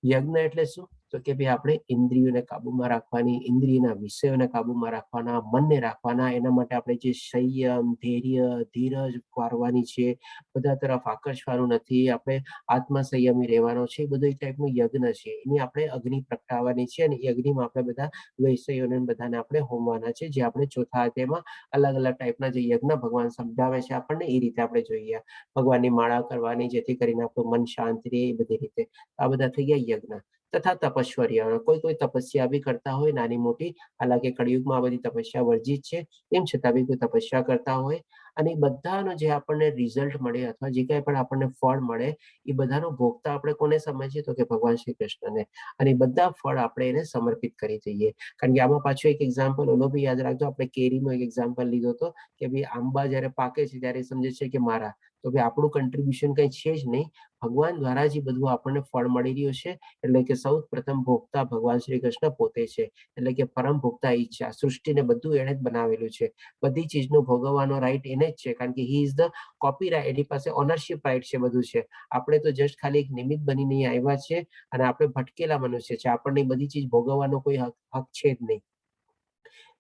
યજ્ઞ એટલે શું તો કે ભાઈ આપણે ઇન્દ્રિયોને કાબુમાં રાખવાની, ઇન્દ્રિયના વિષયોને કાબુમાં રાખવાના, મનને રાખવાના. એના માટે આપણે જે સંયમ, ધૈર્ય, ધીરજ વારવાની છે, બધા તરફ આકર્ષવાનું નથી, આપણે આત્મસંયમી રહેવાનો છે, એ બધું એક ટાઈપનું યજ્ઞ છે. એની આપણે અગ્નિ પ્રગટાવવાની છે અને એ અગ્નિમાં આપણે બધા વિષયોને બધાને આપણે હોમવાના છે, જે આપણે ચોથા અધ્યાયમાં અલગ અલગ ટાઈપના જે યજ્ઞ ભગવાન સમજાવે છે આપણને એ રીતે આપણે જોઈએ. ભગવાનની માળા કરવાની જેથી કરીને આપણું મન શાંત રહે, એ બધી રીતે. આ બધા થઈ ગયા યજ્ઞ. તથા તપશ્ચર્યા, કોઈ તપસ્યા બી કરતા હોય નાની મોટી, હાલાકી કળિયુગમાં આ બધી તપસ્યા વર્જિત છે, તેમ છતાં બી કોઈ તપસ્યા કરતા હોય અને એ બધાનો જે આપણને રિઝલ્ટ મળે અથવા જે કાંઈ પણ આપણને ફળ મળે એ બધાનો ભોગતા આપણે કોને સમજીએ તો કે ભગવાન શ્રી કૃષ્ણને. અને એ બધા ફળ આપણે એને સમર્પિત કરી દઈએ. કારણ કે આમાં પાછું એક એક્ઝામ્પલ ઓલો બી યાદ રાખજો, આપણે કેરીનો એક એક્ઝામ્પલ લીધો હતો કે ભાઈ આંબા જયારે પાકે છે ત્યારે સમજે છે કે મારા, તો ભાઈ આપણું કન્ટ્રીબ્યુશન કઈ છે જ નહીં, ભગવાન દ્વારા જ બધું આપણને ફળ મળી રહ્યું છે. એટલે કે સૌ પ્રથમ ભોગતા ભગવાન શ્રી કૃષ્ણ પોતે છે. એટલે કે પરમ ભોગતા ઈચ્છા, સૃષ્ટિને બધું એને જ બનાવેલું છે, બધી ચીજનું ભોગવવાનો રાઈટ એને જ છે. કારણ કે he is the copyright, એની પાસે ઓનરશિપ રાઈટ છે બધું છે. આપણે તો જસ્ટ ખાલી એક નિમિત્ત બનીને આવ્યા છે અને આપણે ભટકેલા મનુષ્ય છે, આપણને બધી ચીજ ભોગવવાનો કોઈ હક છે જ નહીં.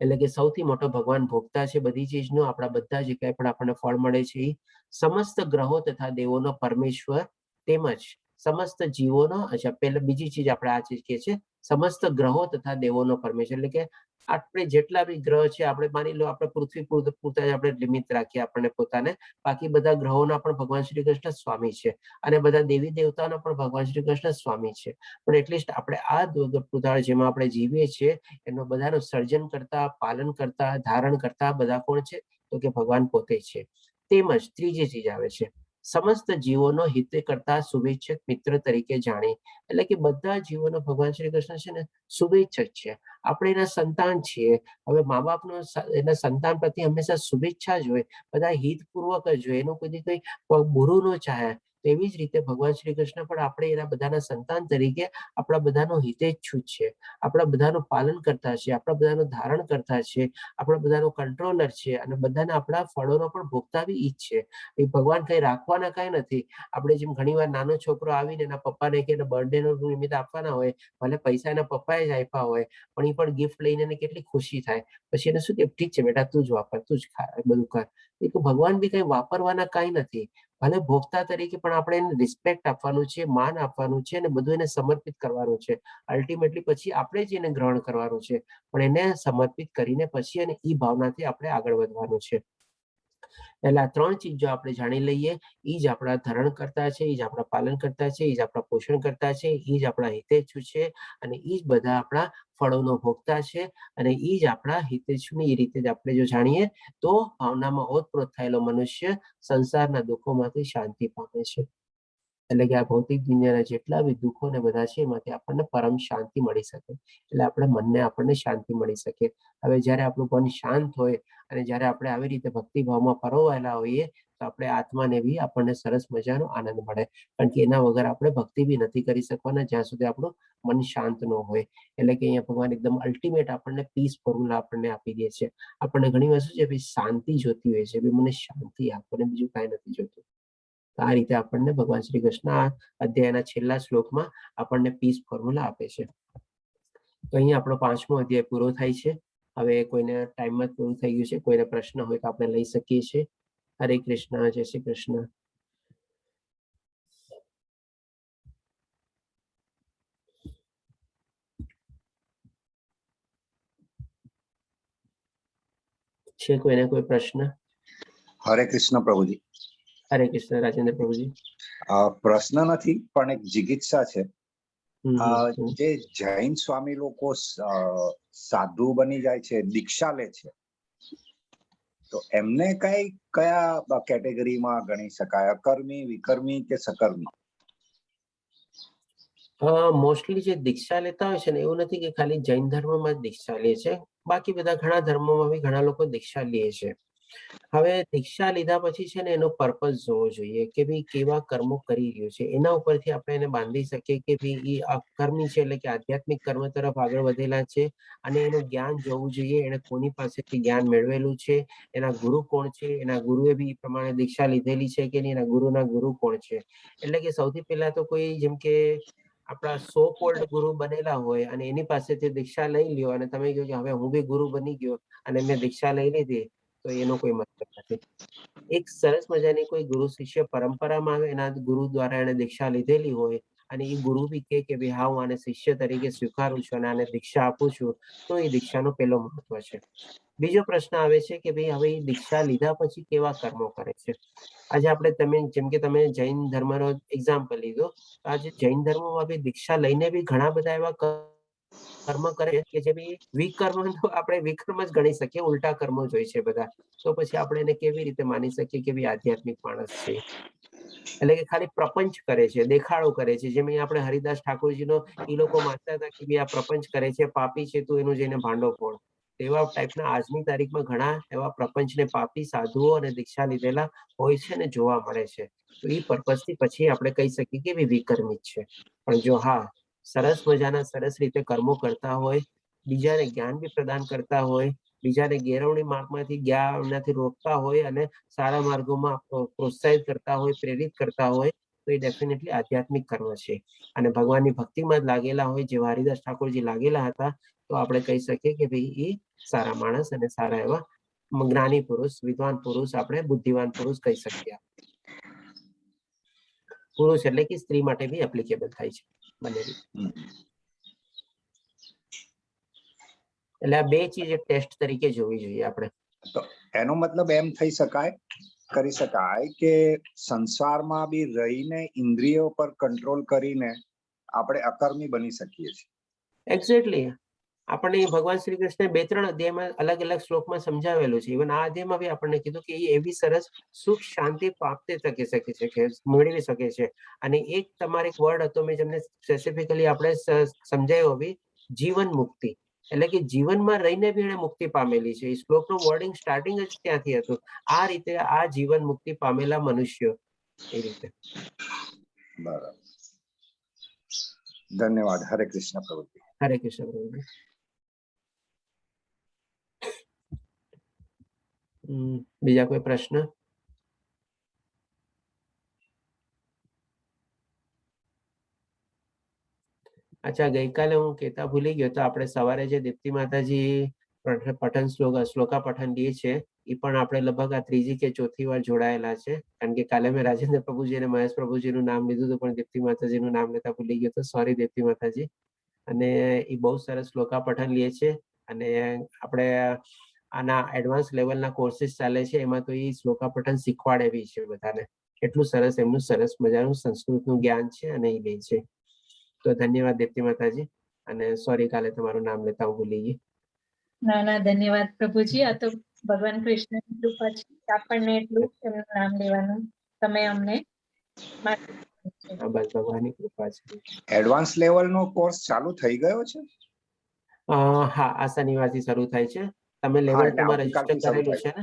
એટલે કે સૌથી મોટો ભગવાન ભોગતા છે બધી ચીજનો. આપણા બધા જે કઈ પણ આપણને ફળ મળે છે એ સમસ્ત ગ્રહો તથા દેવોનો પરમેશ્વર, તેમજ સમસ્ત જીવોનો, પહેલા બીજી ચીજ આપણે આ ચીજ કે છે સમસ્ત ગ્રહો તથા દેવોનો પરમેશ્વર. એટલે કે આપણે જેટલા બી ગ્રહ છે, આપણે માની લો આપણે પૃથ્વી પૂરતા જ આપણે લિમિટ રાખીએ આપણને પોતાને, બાકી બધા ગ્રહોના પણ ભગવાન શ્રી કૃષ્ણ સ્વામી છે અને બધા દેવી દેવતાના પણ ભગવાન શ્રી કૃષ્ણ સ્વામી છે. પણ એટલીસ્ટ આપણે આ પૃથ્વી જેમાં આપણે જીવીએ છીએ એનો બધાનું સર્જન કરતા, પાલન કરતા, ધારણ કરતા બધા કોણ છે તો કે ભગવાન પોતે છે. તેમજ ત્રીજી ચીજ આવે છે સમસ્ત જીવોનો હિત કરતા શુભેચ્છક મિત્ર તરીકે જાણી. એટલે કે બધા જીવોનો ભગવાન શ્રી કૃષ્ણ છે ને શુભેચ્છક છે, આપણે એના સંતાન છીએ. હવે મા બાપનો એના સંતાન પ્રત્યે હંમેશા શુભેચ્છા જ હોય, બધા હિતપૂર્વક જ હોય, એનું કોઈ કઈ બુરું ન ચાહે. તેવી જ રીતે ભગવાન શ્રી કૃષ્ણ પણ આપણે એના બધાના સંતાન તરીકે આપણા બધાનો હિતેચ્છુ છે, આપણા બધાનું પાલન કરતા છે, આપણા બધાનું ધારણ કરતા છે, આપણા બધાનો કંટ્રોલર છે અને બધાને આપણા ફળોનો પણ ભોગતા બી ઈ જ છે. એ ભગવાન કઈ રાખવાના કઈ નથી. આપણે જેમ ઘણી વાર નાનો છોકરો આવીને એના પપ્પાને કે બર્થડે નો નિમિત્ત આપવાના હોય, ભલે પૈસા એના પપ્પાએ જ આપ્યા હોય, પણ એ પણ ગિફ્ટ લઈને એને કેટલી ખુશી થાય. પછી એને શું કે ઠીક છે બેટા તું જ વાપર, તું જ ખા, બધું કર. એ તો ભગવાન બી કઈ વાપરવાના કઈ નથી. ભલે ભોગતા તરીકે પણ આપણે એને રિસ્પેક્ટ આપવાનું છે, માન આપવાનું છે અને બધું એને સમર્પિત કરવાનું છે. અલ્ટિમેટલી પછી આપણે જ એને ગ્રહણ કરવાનું છે, પણ એને સમર્પિત કરીને પછી અને ઈ ભાવનાથી આપણે આગળ વધવાનું છે. એટલે આ ત્રણ ચીજ જો આપણે જાણી લઈએ, ઈ જ આપણા ધરણ કરતા છે, ઈ જ આપણા પાલન કરતા છે, ઈ જ આપણા પોષણ કરતા છે, ઈ જ આપણા હિતેચ્છુ છે અને ઈ જ બધા આપણા ફળોનો ભોગતા છે અને ઈ જ આપણા હિતેચ્છુની. એ રીતે જ આપણે જો જાણીએ તો ભાવનામાં ઓતપ્રોત થયેલો મનુષ્ય સંસારના દુઃખોમાંથી શાંતિ પામે છે. એટલે કે આ ભૌતિક દુનિયાના જેટલા બી દુઃખો ને બધા છે એમાંથી આપણને પરમ શાંતિ મળી શકે, એટલે આપણે મનને આપણને શાંતિ મળી શકે. હવે જ્યારે આપણું મન શાંત હોય અને જ્યારે આપણે આવી રીતે ભક્તિભાવમાં પરોવાયેલા હોઈએ તો આપણે આત્માને બી આપણને સરસ મજાનો આનંદ મળે, કારણ કે એના વગર આપણે ભક્તિ બી નથી કરી શકવાના જ્યાં સુધી આપણું મન શાંત ન હોય. એટલે કે અહીંયા ભગવાન એકદમ અલ્ટિમેટ આપણને પીસ ફોર્મ્યુલા આપણને આપી દે છે. આપણને ઘણી વાર શું છે ભાઈ શાંતિ જોતી હોય છે, ભાઈ મને શાંતિ આપણને બીજું કાંઈ નથી જોતું. આ રીતે આપણને ભગવાન શ્રી કૃષ્ણ આ અધ્યાયના છેલ્લા શ્લોકમાં આપણને પીસ ફોર્મ્યુલા આપે છે. તો અહીંયા આપણો 5મો અધ્યાય પૂરો થાય છે. હવે કોઈને ટાઈમમાં પૂરું થઈ ગયું છે, કોઈને પ્રશ્ન હોય તો આપણે લઈ શકીએ છીએ. હરે કૃષ્ણ, જય શ્રી કૃષ્ણ. છે કોઈને કોઈ પ્રશ્ન? હરે કૃષ્ણ પ્રભુજી. હરે કૃષ્ણ રાજેન્દ્ર પ્રભુજી. પ્રશ્ન નથી પણ એક જિજ્ઞાસા છે. હમ. જે જૈન સ્વામી લોકો સાધુ બની જાય છે, દીક્ષા લે છે, તો એમને કયા કેટેગરીમાં ગણી શકાય? અકર્મી, વિકર્મી કે સકર્મી? મોસ્ટલી જે દીક્ષા લેતા હોય છે ને, એવું નથી કે ખાલી જૈન ધર્મમાં જ દીક્ષા લે છે, બાકી બધા ઘણા ધર્મોમાં બી ઘણા લોકો દીક્ષા લે છે. હવે દીક્ષા લીધા પછી છે ને એનો પર્પઝ જોવો જોઈએ કે ભાઈ કેવા કર્મો કરી રહ્યો છે, એના ઉપરથી આપણે એને બાંધી શકીએ કે ભાઈ એ અકર્મી છે એટલે કે આધ્યાત્મિક કર્મ તરફ આગળ વધેલા છે, અને એનું જ્ઞાન જોવું જોઈએ એને કોની પાસેથી જ્ઞાન મેળવેલું છે, એના ગુરુ કોણ છે, એના ગુરુએ બી પ્રમાણે દીક્ષા લીધેલી છે કે નહીં, એના ગુરુના ગુરુ કોણ છે. એટલે કે સૌથી પહેલા તો કોઈ જેમ કે આપણા સો કોલ્ડ ગુરુ બનેલા હોય અને એની પાસેથી દીક્ષા લઈ લ્યો અને તમે કહો કે હવે હું બી ગુરુ બની ગયો અને મેં દીક્ષા લઈ લીધી, તો એનો કોઈ મતલબ નથી. એક સરસ મજાની કોઈ ગુરુ શિષ્ય પરંપરામાં આવે, એના ગુરુ દ્વારા એને દીક્ષા લીધેલી હોય અને એ ગુરુ બી કે ભાઈ હા હું આને શિષ્ય તરીકે સ્વીકારું છું અને આને દીક્ષા આપું છું, તો એ દીક્ષાનો પહેલો મહત્વ છે. બીજો પ્રશ્ન આવે છે કે ભાઈ હવે દીક્ષા લીધા પછી કેવા કર્મો કરે છે. આજે આપણે જેમ કે તમે જૈન ધર્મનો એક્ઝામ્પલ લીધો, આજે જૈન ધર્મમાં બી દીક્ષા લઈને બી ઘણા બધા એવા કર્મ કરે કે જે બી વિકર્મ તો આપણે વિકર્મ જ ગણી શકીએ, ઉલટા કર્મો જોઈ છે બધા. તો પછી આપણે એને કેવી રીતે માની શકીએ કે ભાઈ આધ્યાત્મિક માણસ છે? એટલે કે ખાલી પ્રપંચ કરે છે, દેખાડો કરે છે. જેમ આપણે હરિદાસ ઠાકોરજીનો એ લોકો માનતા હતા કે ભાઈ આ પ્રપંચ કરે છે, પાપી છે, તું એનું જઈને ભાંડો ફોડ. એવા ટાઈપના આજની તારીખમાં ઘણા એવા પ્રપંચને પાપી સાધુઓ અને દીક્ષા લીધેલા હોય છે ને જોવા મળે છે. તો એ પર્પઝથી પછી આપણે કહી શકીએ કે ભાઈ વિકર્મિત છે. પણ જો હા સરસ મજાના સરસ રીતે કર્મો કરતા હોય, બીજાને જ્ઞાન બી પ્રદાન કરતા હોય, બીજાને ગેરવણી માર્ગમાંથી જ્ઞાનથી રોકતા હોય અને સારા માર્ગોમાં પ્રોત્સાહિત કરતા હોય, પ્રેરિત કરતા હોય, તો એ ડેફિનેટલી આધ્યાત્મિક કર્મ છે. અને ભગવાનની ભક્તિમાં જ લાગેલા હોય, જેવા હરિદાસ ઠાકોરજી લાગેલા હતા, તો આપણે કહી શકીએ કે ભાઈ એ સારા માણસ અને સારા એવા જ્ઞાની પુરુષ, વિદ્વાન પુરુષ, આપણે બુદ્ધિવાન પુરુષ કહી શકીએ. પુરુષ એટલે કે સ્ત્રી માટે બી એપ્લિકેબલ થાય છે બંને રીતે. એટલે આ બે ચીજ એક ટેસ્ટ તરીકે જોવી જોઈએ આપણે. તો એનો મતલબ એમ કરી શકાય કે સંસારમાં બી રહીને ઇન્દ્રિયો પર કંટ્રોલ કરીને આપણે અકર્મી બની શકીએ છીએ. એક્ઝેક્ટલી. આપણને ભગવાન શ્રી કૃષ્ણ 2-3 અધ્યાયમાં અલગ અલગ શ્લોકમાં સમજાવેલું છે. ઇવન આ અધ્યાયમાં બી આપણને કીધું કે એ એવી સરસ સુખ શાંતિ પ્રાપ્ત થઈ શકે છે કે મેળવી શકે છે. અને એક તમારે એક વર્ડ હતો મેં જેમને સ્પેસિફિકલી આપણે સમજાયો બી, જીવન મુક્તિ. એટલે કે જીવનમાં રહીને બી એને મુક્તિ પામેલી છે. એ શ્લોકનું વર્ડિંગ સ્ટાર્ટિંગ જ ત્યાંથી હતું. આ રીતે આ જીવન મુક્તિ પામેલા મનુષ્યો, એ રીતે. બરાબર, ધન્યવાદ. હરે કૃષ્ણ પ્રભુજી. હરે કૃષ્ણ પ્રભુજી. બીજા કોઈ પ્રશ્ન? અચ્છા, ગઈકાલે હું કહેતા ભૂલી ગયો, તો આપણે સવારે જે દીપ્તિ માતાજી પઠન શ્લોકા પઠન લીએ છે, એ પણ આપણે લગભગ આ 3જી કે 4થી વાર જોડાયેલા છે. કારણ કે કાલે મેં રાજેન્દ્ર પ્રભુજી અને મહેશ પ્રભુજીનું નામ લીધું હતું, પણ દીપ્તિ માતાજીનું નામ લેતા ભૂલી ગયો, તો સોરી દીપ્તિ માતાજી. અને એ બહુ સરસ શ્લોકા પઠન લીએ છે. અને આપણે આના એડવાન્સ લેવલના કોર્સિસ ચાલે છે, એમાં તો એ શ્લોકા પઠન શીખવાડે બી છે બધાને. એટલું સરસ એમનું સરસ મજાનું સંસ્કૃતનું જ્ઞાન છે અને એ લે છે. તો ધન્યવાદ દીપ્તિ માતાજી, અને સોરી કાલે તમારું નામ લેતા હું ભૂલી ગઈ. ના ના, ધન્યવાદ પ્રભુજી. આ તો ભગવાન કૃષ્ણની કૃપા છે, આપણને એટલું એમનું નામ લેવાનું તમે અમને હા, બસ ભગવાનની કૃપા છે. એડવાન્સ લેવલ નો કોર્સ ચાલુ થઈ ગયો છે? હા, આ શનિવારથી શરૂ થાય છે. તમે હા, લેવલ એટલે 2 માં રજીસ્ટર આવતીકાલથી શરૂ કરેલું થાય છે ને?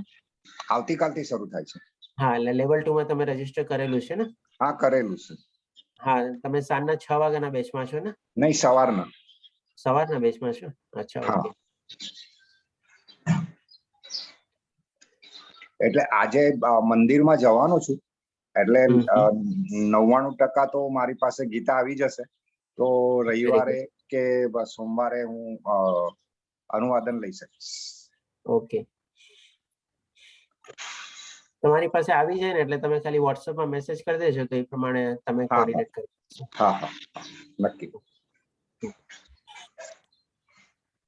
આવતીકાલથી શરૂ થાય છે. હા, એટલે લેવલ 2 માં તમે રજીસ્ટર કરેલું છે ને? હા, કરેલું છે. હા, તમે સાંજના 6 વાગ્યાના બેચમાં છો ને? નહીં, સવારના. સવારના બેચમાં છો? અચ્છા, હા. ઓકે. એટલે આજે મંદિરમાં જવાનો છું, એટલે હમ, હમ. 99% તો મારી પાસે ગીતા આવી જશે. તો વેરી રવિવારે ગુડ. કે સોમવારે હું અનુવાદન લઈ શકીશ. ઓકે. તમારી પાસે આવી જાય ને એટલે તમે ખાલી WhatsApp માં મેસેજ કરી દેજો, તો એ પ્રમાણે તમે હા, કોર્ડિનેટ કરી દેજો. હા, હા, નક્કી.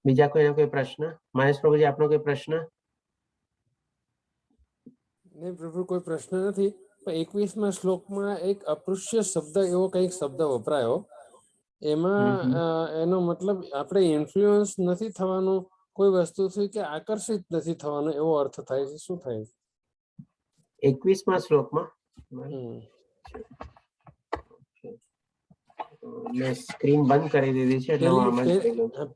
બીજા કોઈનો કોઈ પ્રશ્ન? મહેશ પ્રભુજી, આપનો કોઈ પ્રશ્ન? નહીં પ્રભુ, કોઈ પ્રશ્ન નથી. પણ 21મા શ્લોકમાં એક અપૃશ્ય શબ્દ એવો કંઈક શબ્દ વપરાયો. એમાં એનો મતલબ આપણે ઇન્ફ્લુઅન્સ નથી થવાનું કોઈ વસ્તુથી કે આકર્ષિત નથી થવાનો એવો અર્થ થાય છે. શું થાય છે? 21મા શ્લોકમાં મેં સ્ક્રીન બંધ કરી દીધી છે એટલે હું આમાં જ જોઈ લઉં છું.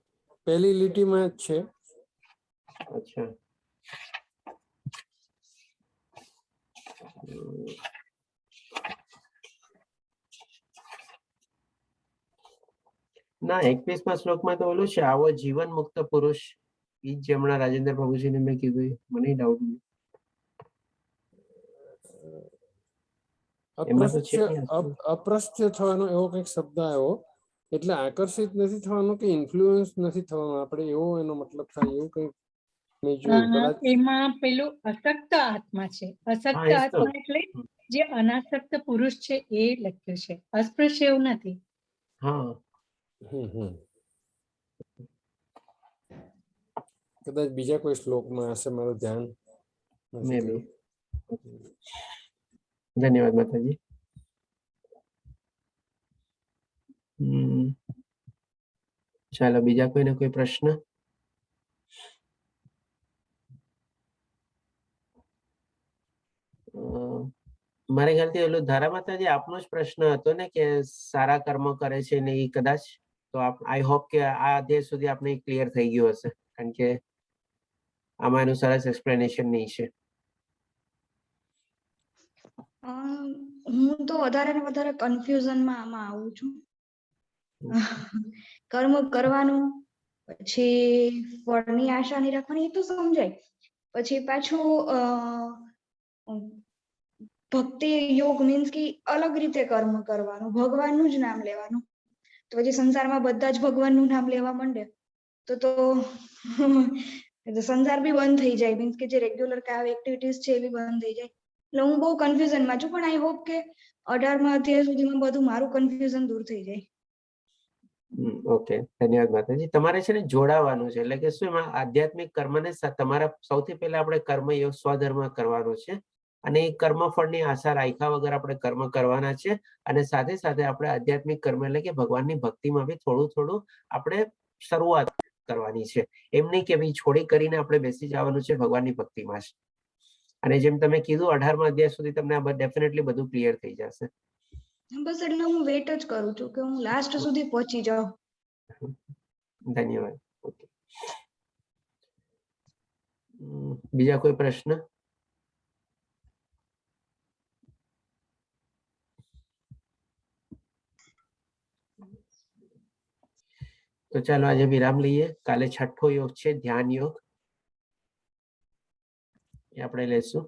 પહેલી લીટીમાં જ છે. અચ્છા. ના, 21મા શ્લોકમાં તો ઓલું છે, આવો જીવન મુક્ત પુરુષ. ઈ જ હમણાં રાજેન્દ્ર પ્રભુજીને મેં કીધું, મને ડાઉટ નહીં. એમાં તો છે નહીં. અપ્રસ્થ્ય થવાનો એવો કંઈક શબ્દ આવ્યો, એટલે આકર્ષિત નથી થવાનું કે ઇન્ફ્લુઅન્સ નથી થવાનું આપણે, એવો એનો મતલબ થાય એવું કંઈક મેં જોયું. કદાચ એમાં પેલું અશક્ત આત્મા છે. અશક્ત હા, એ તો. આત્મા એટલે જે અનાસક્ત પુરુષ છે એ લખ્યું છે, અસ્પૃશ્ય એવું નથી. હા, કદાચ બીજા કોઈ શ્લોકમાં હશે, મારું ધ્યાન નથી મે થયું. બી. ધન્યવાદ માતાજી. ચાલો, બીજા કોઈને કોઈ પ્રશ્ન? મારે ખ્યાલથી ઓલું ધારા માતાજી આપનો જ પ્રશ્ન હતો ને કે સારા કર્મો કરે છે ને એ કદાચ, તો આઈ હોપ કે આ અધ્યાય સુધી આપણે ક્લિયર થઈ ગયું હશે, કારણ કે આમાં એનું સરસ એક્સપ્લેનેશન નહીં છે. હું તો વધારે ને વધારે કન્ફ્યુઝનમાં આમાં આવું છું. કર્મ કરવાનું, પછી ફળની આશા નહીં રાખવાની, એ તો સમજાય. પછી પાછું ભક્તિ યોગ મીન્સ કે અલગ રીતે કર્મ કરવાનું, ભગવાનનું જ નામ લેવાનું. તો પછી સંસારમાં બધા જ ભગવાનનું નામ લેવા માંડે તો સંસાર બી બંધ થઈ જાય, મીન્સ કે જે રેગ્યુલર એક્ટિવિટીઝ છે એ બી બંધ થઈ જાય. એટલે હું બહુ કન્ફ્યુઝનમાં છું, પણ આઈ હોપ કે 18મા અધ્યાય સુધીમાં બધું મારું કન્ફ્યુઝન દૂર થઈ જાય. ઓકે, ધન્યવાદ માતાજી. તમારે છે ને જોડાવાનું છે, એટલે કે શું એમાં આધ્યાત્મિક કર્મને તમારા સૌથી પહેલા આપણે કર્મયોગ સ્વધર્મ કરવાનો છે, અને એ કર્મફળની આશા રાખ્યા વગર આપણે કર્મ કરવાના છે. અને સાથે સાથે આપણે આધ્યાત્મિક કર્મ એટલે કે ભગવાનની ભક્તિમાં બી થોડું થોડું આપણે શરૂઆત કરવાની છે. એમ નહીં કે ભાઈ છોડી કરીને આપણે બેસી જવાનું છે ભગવાનની ભક્તિમાં જ. અને જેમ તમે કીધું 18મા અધ્યાય સુધી તમને આ ડેફિનેટલી બધું ક્લિયર થઈ જશે. બસ એટલે હું વેઇટ જ કરું છું કે હું લાસ્ટ સુધી પહોંચી જાઉં. ધન્યવાદ. ઓકે, બીજા કોઈ પ્રશ્ન? તો ચાલો આજે વિરામ લઈએ. કાલે 6ઠ્ઠો યોગ છે, ધ્યાન યોગ, એ આપણે લેશું.